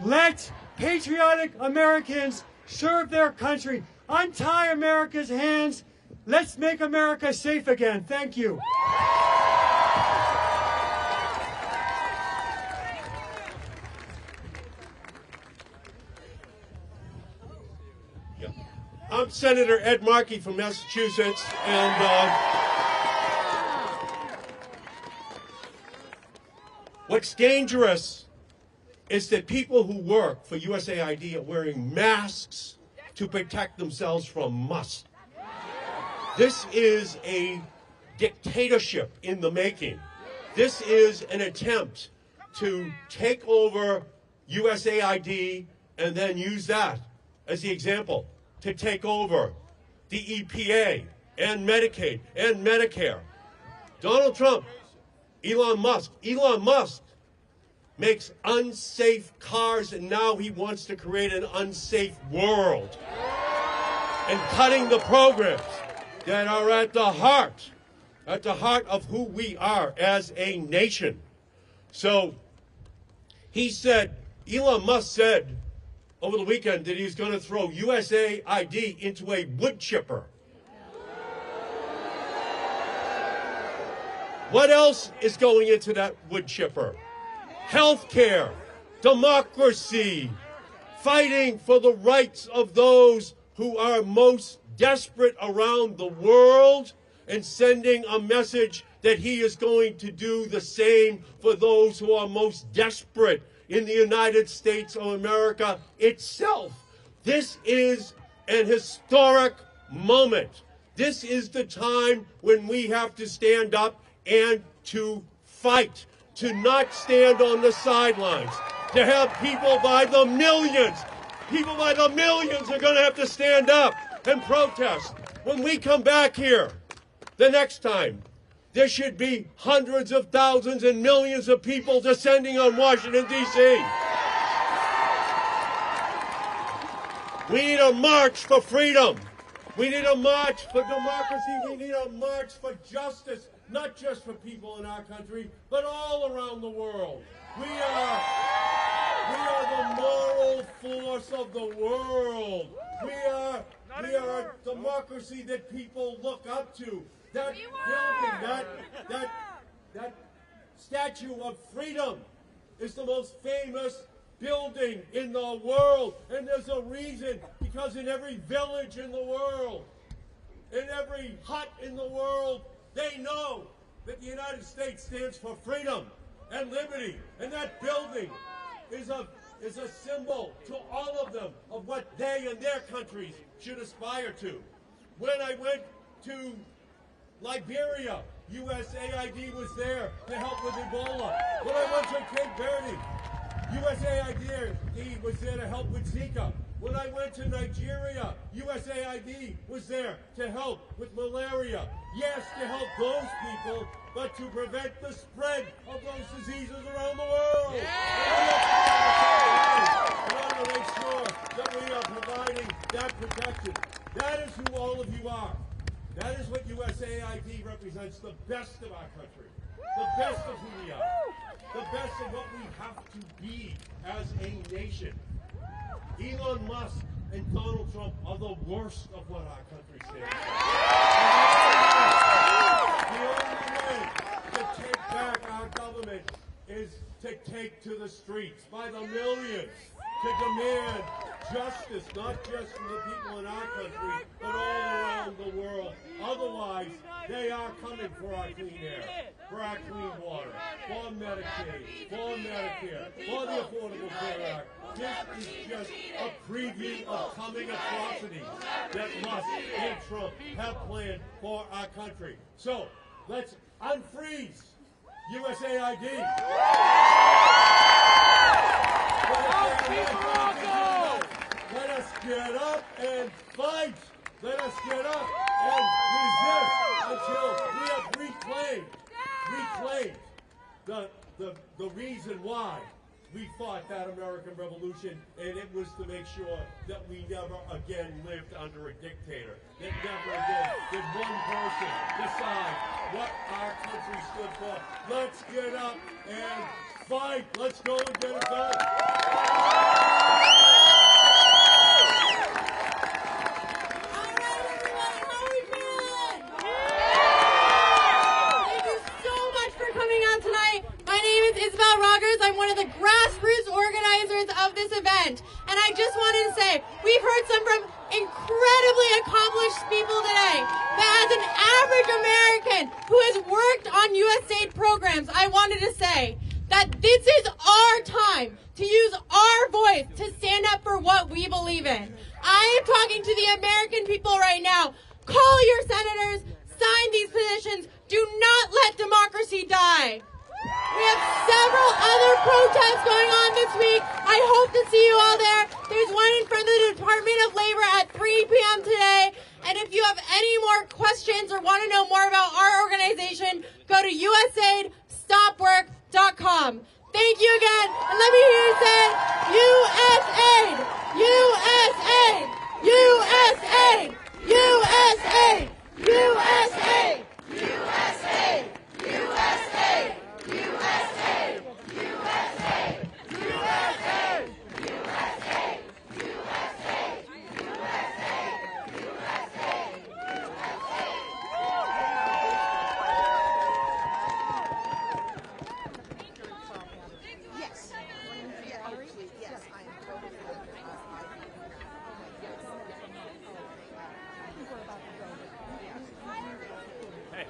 Let patriotic Americans serve their country. Untie America's hands. Let's make America safe again. Thank you. I'm Senator Ed Markey from Massachusetts, and what's dangerous is that people who work for USAID are wearing masks to protect themselves from us. This is a dictatorship in the making. This is an attempt to take over USAID and then use that as the example to take over the EPA and Medicaid and Medicare. Donald Trump, Elon Musk makes unsafe cars, and now he wants to create an unsafe world. And cutting the programs that are at the heart of who we are as a nation. So Elon Musk said over the weekend that he's going to throw USAID into a wood chipper. What else is going into that wood chipper? Healthcare, democracy, fighting for the rights of those who are most desperate around the world, and sending a message that he is going to do the same for those who are most desperate in the United States of America itself. This is an historic moment. This is the time when we have to stand up and to fight, to not stand on the sidelines, to have people by the millions are going to have to stand up and protest. When we come back here the next time, there should be hundreds of thousands and millions of people descending on Washington, D.C. We need a march for freedom. We need a march for democracy. We need a march for justice, not just for people in our country, but all around the world. We are the moral force of the world. We are a democracy that people look up to. That building, that Statue of Freedom is the most famous building in the world. And there's a reason, because in every village in the world, in every hut in the world, they know that the United States stands for freedom and liberty. And that building is a symbol to all of them of what they and their countries should aspire to. When I went to Liberia, USAID was there to help with Ebola. When I went to Cape Verde, USAID was there to help with Zika. When I went to Nigeria, USAID was there to help with malaria. Yes, to help those people, but to prevent the spread of those diseases around the world. Yeah. USAID represents the best of our country, the best of who we are, the best of what we have to be as a nation. Elon Musk and Donald Trump are the worst of what our country stands for. The only way to take back our government is to take to the streets by the millions to demand justice, not just from the people in our country, but all around the world. Otherwise, they are coming for our clean air, for our clean water, for Medicaid, for Medicare, for the Affordable Care Act. This is just a preview of coming atrocities that Musk and Trump have planned for our country. So, let's unfreeze USAID. Let us get up and fight. Let us get up and resist until we have reclaimed the reason why we fought that American Revolution, and it was to make sure that we never again lived under a dictator, that never again did one person decide what our country stood for. Let's get up and fight. Let's go and get it done. I'm one of the grassroots organizers of this event, and I just wanted to say we've heard some from incredibly accomplished people today, but as an average American who has worked on USAID programs, I wanted to say that this is our time to use our voice to stand up for what we believe in. I am talking to the American people right now. Call your senators, sign these petitions. Do not let democracy die. We have several other protests going on this week. I hope to see you all there. There's one in front of the Department of Labor at 3 p.m. today. And if you have any more questions or want to know more about our organization, go to USAIDstopwork.com. Thank you again. And let me hear you say, USAID! USAID! USAID! USAID! USAID! USAID! USAID! USA! USA! USA! USA! Yes. Yes, I am totally Hey.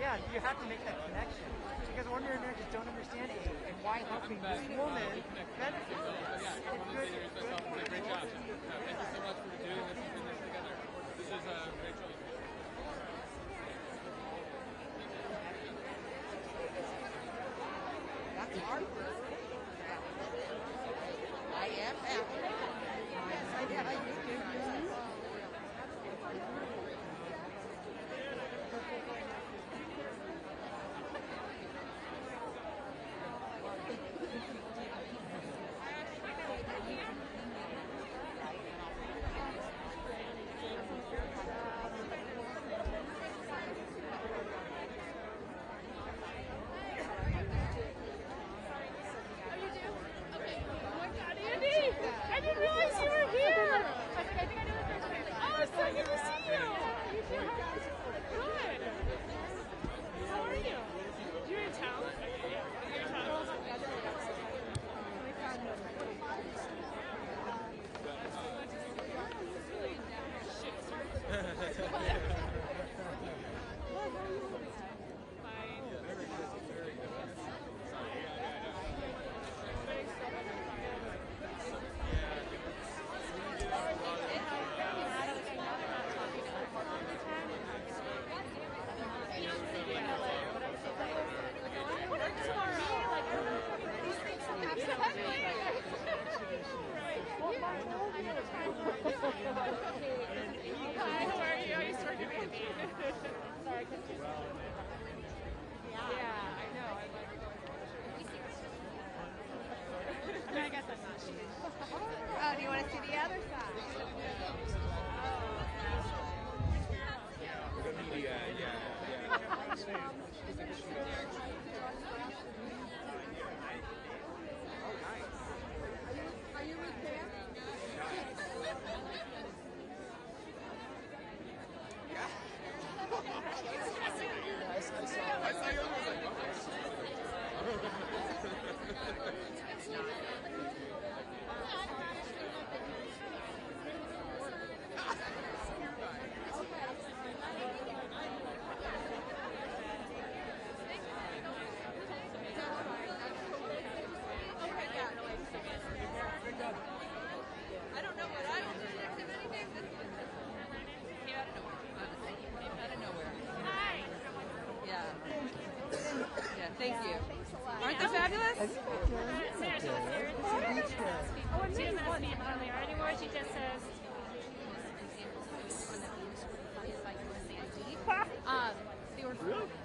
Yeah, you have to make that connection. Because ordinary Americans don't understand it and why helping this woman benefits us. It's good. Great job. Thank you so much for doing this and putting this together. This is Rachel. That's hard. I am happy. Yes, I did. I do. I didn't realize you were here. I think I knew Sarah's upstairs. She doesn't have to be on there anymore. She just says.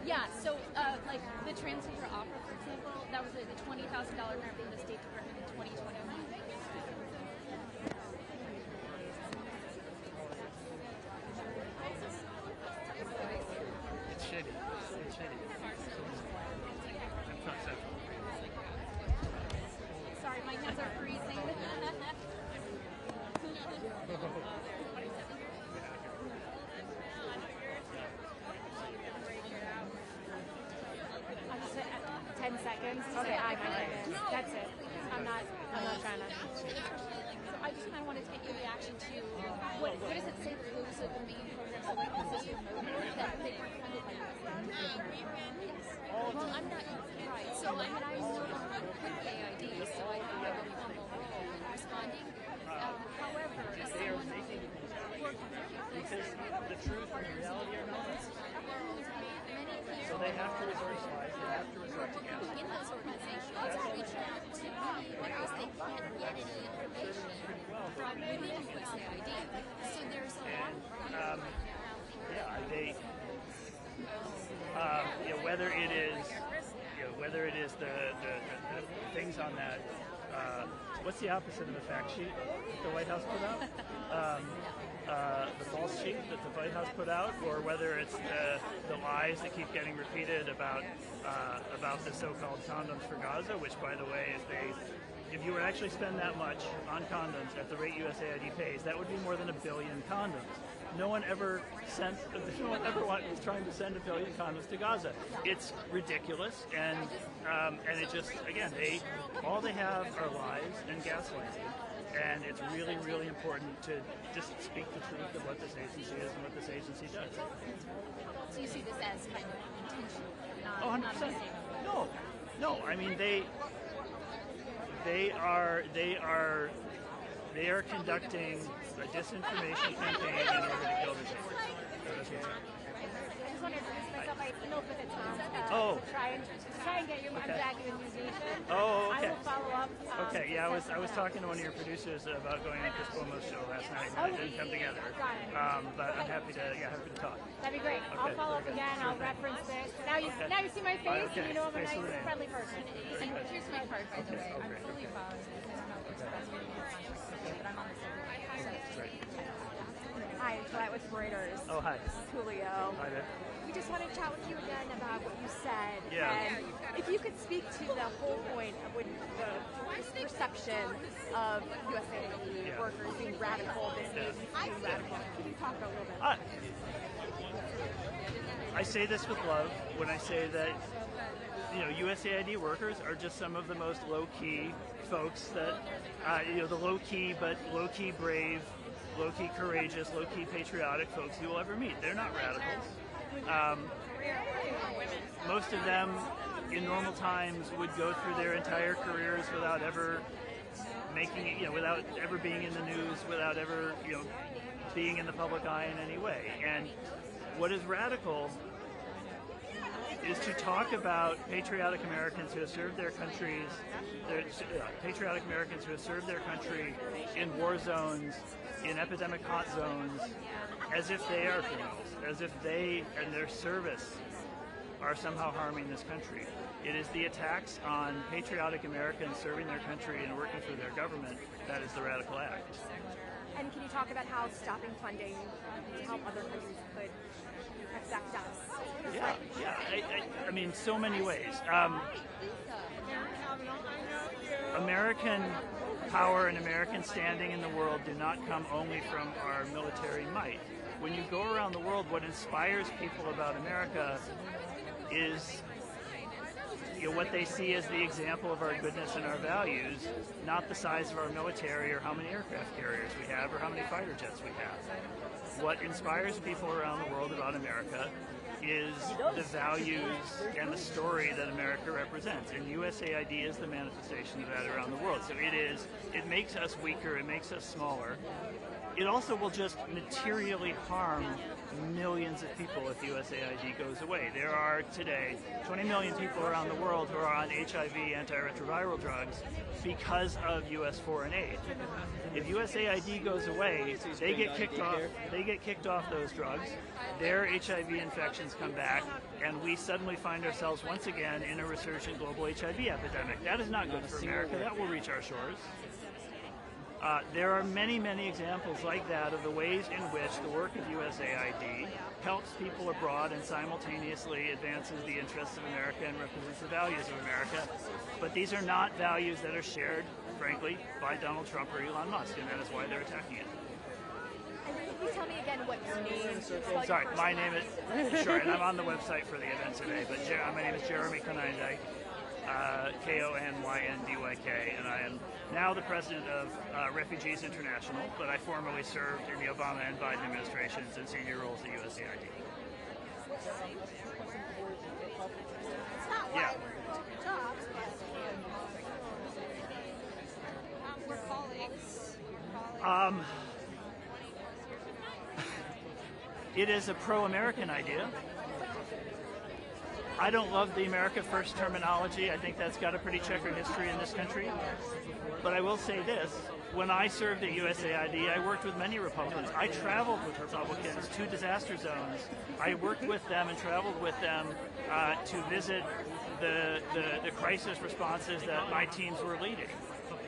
Yeah, so like the Transgender Opera, for example, that was the $20,000 grant from the State Department in 2021. It's shitty. It's shitty. Sorry, my hands are freezing. I'm just 10 seconds. Okay, eye contact. That's it. I'm not trying to. So I just kind of wanted to get your reaction to what does it say those are the main programs that like this is promoted that they weren't funded by Yes. Well, I'm not right. So I mean, I'm no longer with the AID, so I have a formal role in responding. However, as They are someone making it working because the truth and the reality are not the same. So they have to resort to lies, they have to resort to gas. in those organizations reach out to me because they can't get any information from within USAID. So there's a lot of whether it is the things on that. What's the opposite of a fact sheet that the White House put out? The false sheet that the White House put out, or whether it's the lies that keep getting repeated about the so-called condoms for Gaza, which, by the way, if you were to actually spend that much on condoms at the rate USAID pays, that would be more than 1 billion condoms. No one ever was trying to send 1 billion condoms to Gaza. It's ridiculous, and it just, again, all they have are lies and gaslighting. And it's really, really important to just speak the truth of what this agency is and what this agency does. So you see this as kind of intentional, Oh, 100%. No. I mean, they are conducting a disinformation campaign in order to kill this agency. That's what's happening. I just wanted to introduce myself. I emailed with it, Tom. Try and get your money back in the museum. Oh, okay. I will follow up. Okay, yeah, I was talking to one of your producers about going on Chris Cuomo's show last night, and it didn't come together. But I'm happy to talk. That'd be great. Okay, I'll follow up very good. again. I'll reference this. Now you see my face, and you know I'm a nice, friendly person. And here's my card, by the way. I'm fully following this. I don't know if it's breastfeeding or not, but I'm on the same page. Hi, Colette with Reuters. Oh, hi. Julio. Hi there. We just want to chat with you again about what you said. Yeah. And if you could speak to the whole point of when the perception of USAID workers being radical, this agency being radical. Can you talk a little bit? I say this with love when I say that, USAID workers are just some of the most low-key folks that, the low-key brave, low-key courageous, low-key patriotic folks you will ever meet. They're not radicals. Most of them, in normal times, would go through their entire careers without ever making it, without ever being in the news, without ever, being in the public eye in any way. And what is radical is to talk about patriotic Americans who have served their countries, patriotic Americans who have served their country in war zones, in epidemic hot zones, as if they are criminals, as if they and their service are somehow harming this country. It is the attacks on patriotic Americans serving their country and working for their government that is the radical act. And can you talk about how stopping funding to help other countries could affect us? Yeah. I mean, so many ways. American power and American standing in the world do not come only from our military might. When you go around the world, what inspires people about America is what they see as the example of our goodness and our values, not the size of our military or how many aircraft carriers we have or how many fighter jets we have. What inspires people around the world about America is the values and the story that America represents. And USAID is the manifestation of that around the world. So it makes us weaker, it makes us smaller. It also will just materially harm millions of people if USAID goes away. There are today 20 million people around the world who are on HIV antiretroviral drugs because of U.S. foreign aid. If USAID goes away, they get kicked off those drugs, their HIV infections come back, and we suddenly find ourselves once again in a resurgent global HIV epidemic. That is not good for America. That will reach our shores. There are many, many examples like that of the ways in which the work of USAID helps people abroad and simultaneously advances the interests of America and represents the values of America. But these are not values that are shared, frankly, by Donald Trump or Elon Musk, and that is why they're attacking it. And can you tell me again what your name is? Sorry, my name is, sure, and I'm on the website for the event today, but my name is Jeremy Konyndyk. Konyndyk, and I am now the president of Refugees International, but I formerly served in the Obama and Biden administrations in senior roles at USAID. It's not why we're doing jobs, but We're colleagues. It is a pro-American idea. I don't love the America First terminology. I think that's got a pretty checkered history in this country. But I will say this. When I served at USAID, I worked with many Republicans. I traveled with Republicans to disaster zones. I worked with them and traveled with them to visit the crisis responses that my teams were leading.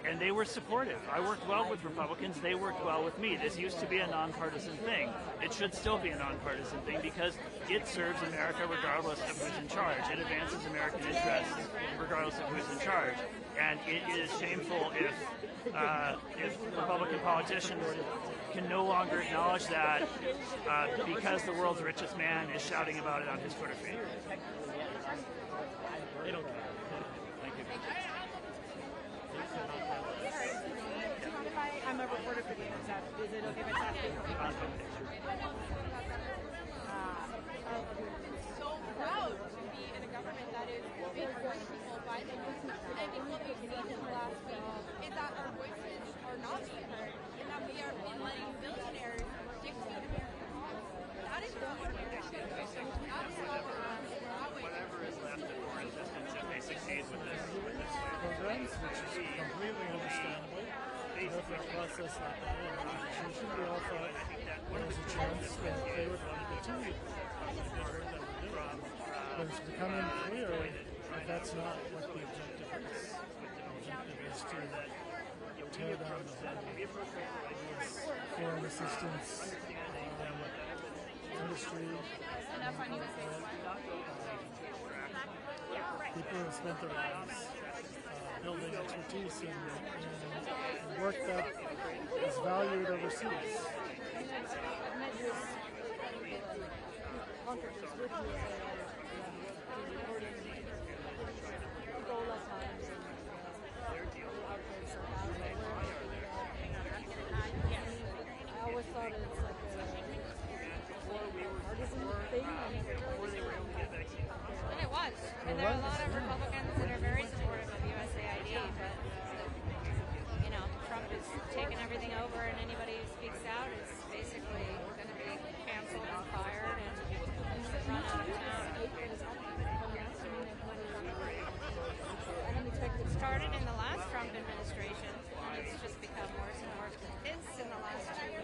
And they were supportive. I worked well with Republicans. They worked well with me. This used to be a nonpartisan thing. It should still be a nonpartisan thing because it serves America regardless of who's in charge. It advances American interests regardless of who's in charge. And it is shameful if Republican politicians can no longer acknowledge that because the world's richest man is shouting about it on his Twitter feed. They don't care. Thank you. I'm a reporter for the Intercept. Is it okay if I talk to you? So proud to be in a government that is being heard people by the youth. I think what we've seen in the last week is that our voices are not being heard, and that we are letting billionaires dictate American laws. That is not what we're doing. That is not what we're doing. Whatever is left of more resistance if they succeed with this programs, which is completely understandable. Therefore, a process like that in our institution, we all thought there was a chance that they would want to continue the work that we're doing. But it's becoming clear that that's not what the objective is. The objective is to tear down the whole foreign assistance industry. People have spent their lives building expertise in work that is valued overseas. I always thought it's like a partisan thing. And it was. And there are a lot of Republicans that are very supportive of USAID, but, you know, Trump is taking everything over, and anybody who speaks out is basically going to be canceled and fired and run out of town. It started in the last Trump administration, and it's just become worse and worse with his in the last 2 years.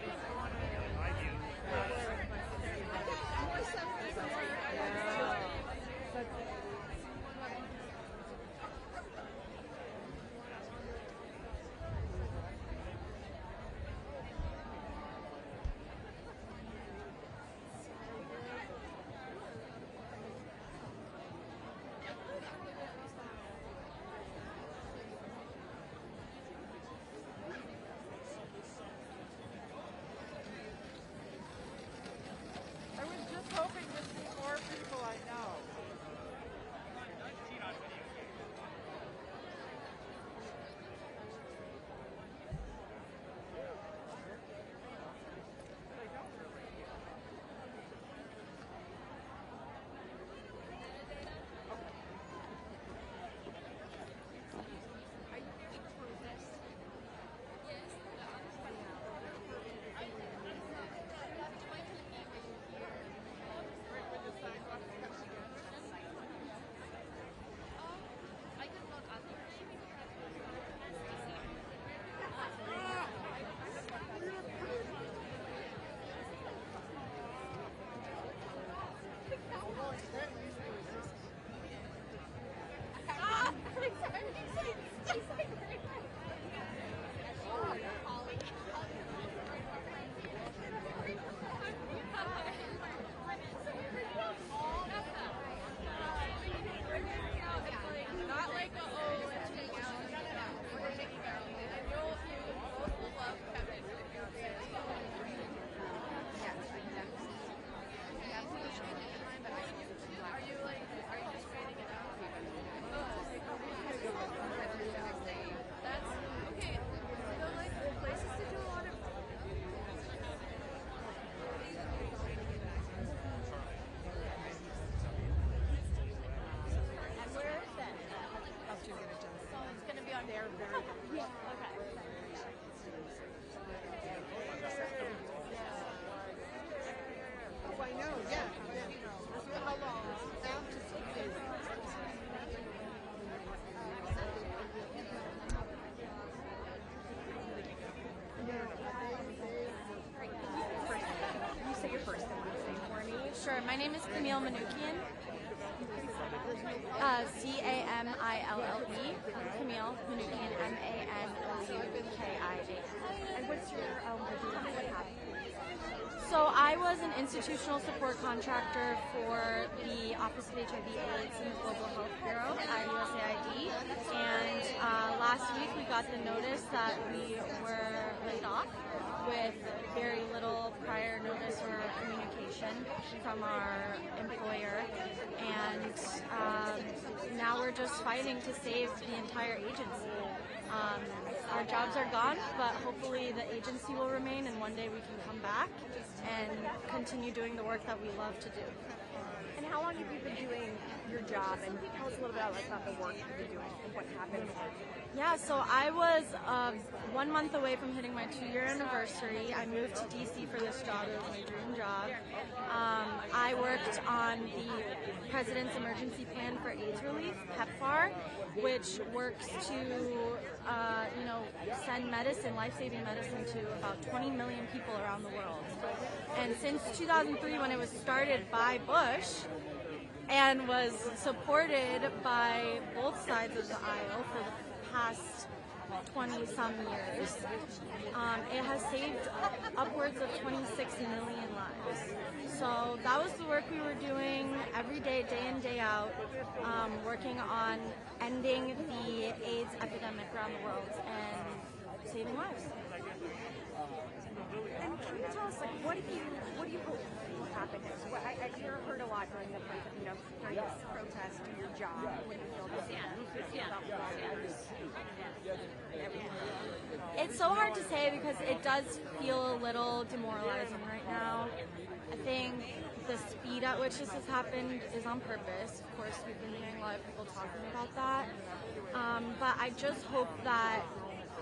they're very. Yeah. Okay. Oh, I know, yeah. How long? Down to 6 days. You say your first name for me. Sure. My name is Camille Manukian. C-A-M-I-L-L-E. Camille Manukian. M-A-N-U-K-I-A. And what's your what happened? So I was an institutional support contractor for the Office of HIV/AIDS and the Global Health Bureau at USAID. And last week we got the notice that we were laid off with very little prior notice or communication from our employer. And now we're just fighting to save the entire agency. Our jobs are gone, but hopefully the agency will remain, and one day we can come back and continue doing the work that we love to do. And how long have you been doing your job? And tell us a little bit about the work you've been doing and what happened. Yeah, so I was 1 month away from hitting my 2-year anniversary. I moved to DC for this job. It was my dream job. I worked on the President's Emergency Plan for AIDS Relief, PEPFAR, which works to send medicine, life-saving medicine, to about 20 million people around the world. And since 2003, when it was started by Bush and was supported by both sides of the aisle for the past 20-some years, it has saved upwards of 26 million lives. So that was the work we were doing every day, day in, day out, working on ending the AIDS epidemic around the world and saving lives. And can you tell us, what do you hope will happen next? I heard a lot during during this protest, do your job. What do you feel about It's so hard to say because it does feel a little demoralizing right now. I think the speed at which this has happened is on purpose. Of course, we've been hearing a lot of people talking about that. But I just hope that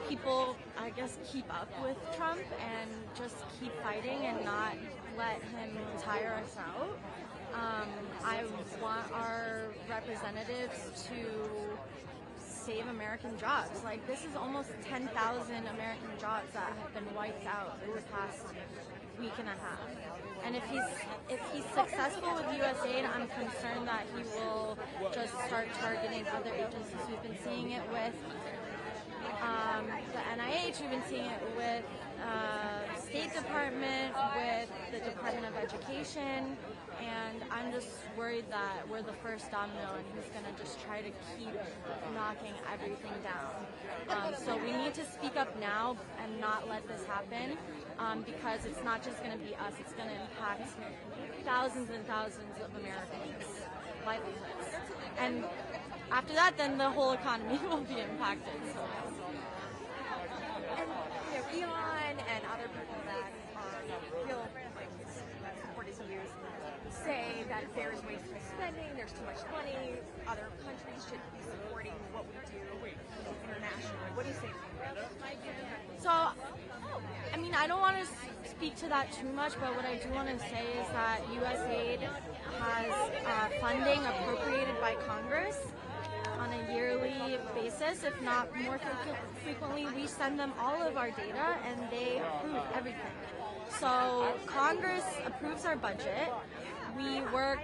people, I guess, keep up with Trump and just keep fighting and not let him tire us out. I want our representatives to save American jobs. Like, this is almost 10,000 American jobs that have been wiped out in the past week and a half. And if he's successful with USAID, I'm concerned that he will just start targeting other agencies. We've been seeing it with the NIH, we've been seeing it with State Department, with the Department of Education, and I'm just worried that we're the first domino and he's going to just try to keep knocking everything down. So we need to speak up now and not let this happen, because it's not just going to be us, it's going to impact thousands and thousands of Americans' livelihoods. And after that, then the whole economy will be impacted. So. And Elon and other people that are real supporters of yours say that there's wasteful spending, there's too much money, other countries should be supporting what we do internationally. What do you say to that? So, I mean, I don't want to speak to that too much, but what I do want to say is that USAID has funding appropriated by Congress on a yearly basis, if not more frequently. We send them all of our data and they approve everything. So Congress approves our budget. We work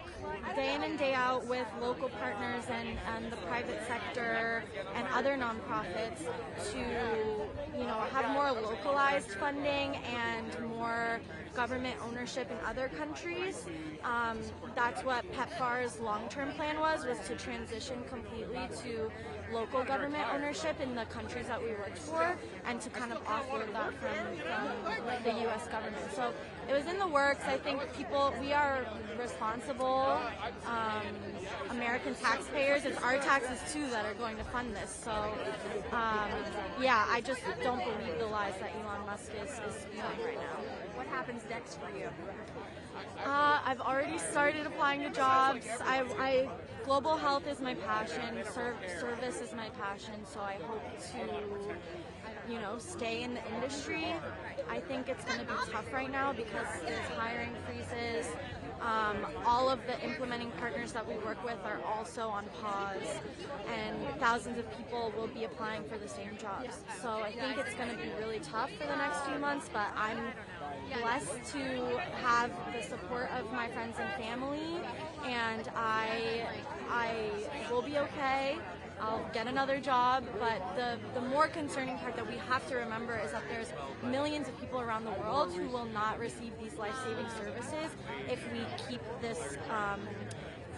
day in and day out with local partners and the private sector and other nonprofits to, have more localized funding and more government ownership in other countries. That's what PEPFAR's long-term plan was to transition completely to local government ownership in the countries that we worked for, and to kind of offload that from the U.S. government. So it was in the works. I think we are responsible American taxpayers. It's our taxes too that are going to fund this. So yeah, I just don't believe the lies that Elon Musk is spewing right now. What happens next for you? I've already started applying to jobs. Global health is my passion. Service is my passion. So I hope to, stay in the industry. I think it's going to be tough right now because there's hiring freezes. All of the implementing partners that we work with are also on pause, and thousands of people will be applying for the same jobs. So I think it's going to be really tough for the next few months, but I'm blessed to have the support of my friends and family, and I will be okay. I'll get another job, but the more concerning part that we have to remember is that there's millions of people around the world who will not receive these life-saving services if we keep this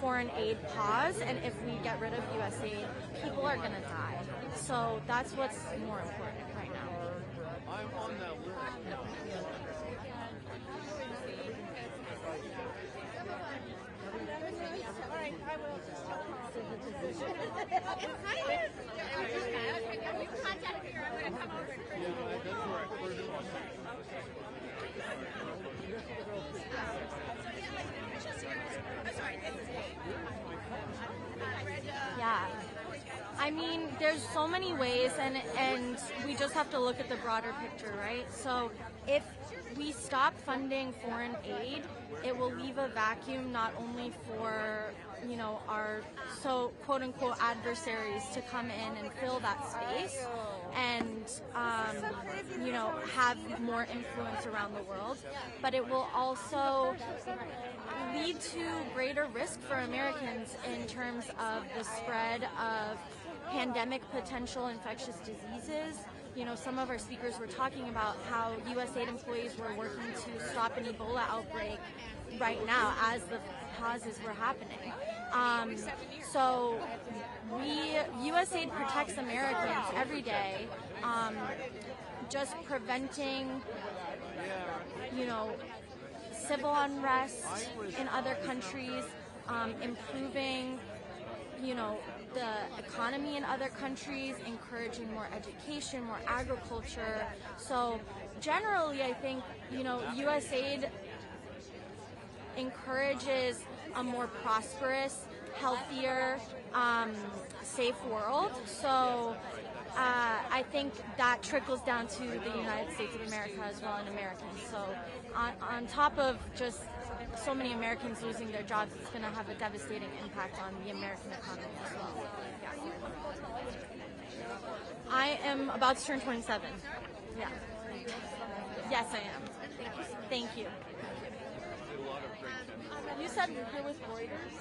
foreign aid pause, and if we get rid of USAID, people are going to die. So that's what's more important right now. I'm on that list. Yeah. I mean, there's so many ways, and we just have to look at the broader picture, right? So if we stop funding foreign aid, it will leave a vacuum not only for, our quote unquote adversaries to come in and fill that space and, have more influence around the world, but it will also lead to greater risk for Americans in terms of the spread of pandemic potential infectious diseases. Some of our speakers were talking about how USAID employees were working to stop an Ebola outbreak right now as the pauses were happening. So USAID protects Americans every day, just preventing, civil unrest in other countries, improving, the economy in other countries, encouraging more education, more agriculture. So generally, I think, USAID encourages a more prosperous, healthier, safe world. So I think that trickles down to the United States of America as well, and Americans. So on top of just so many Americans losing their jobs, it's going to have a devastating impact on the American economy as well. Yeah. I am about to turn 27. Yeah. Yes, I am. Thank you. You said you're with Reuters?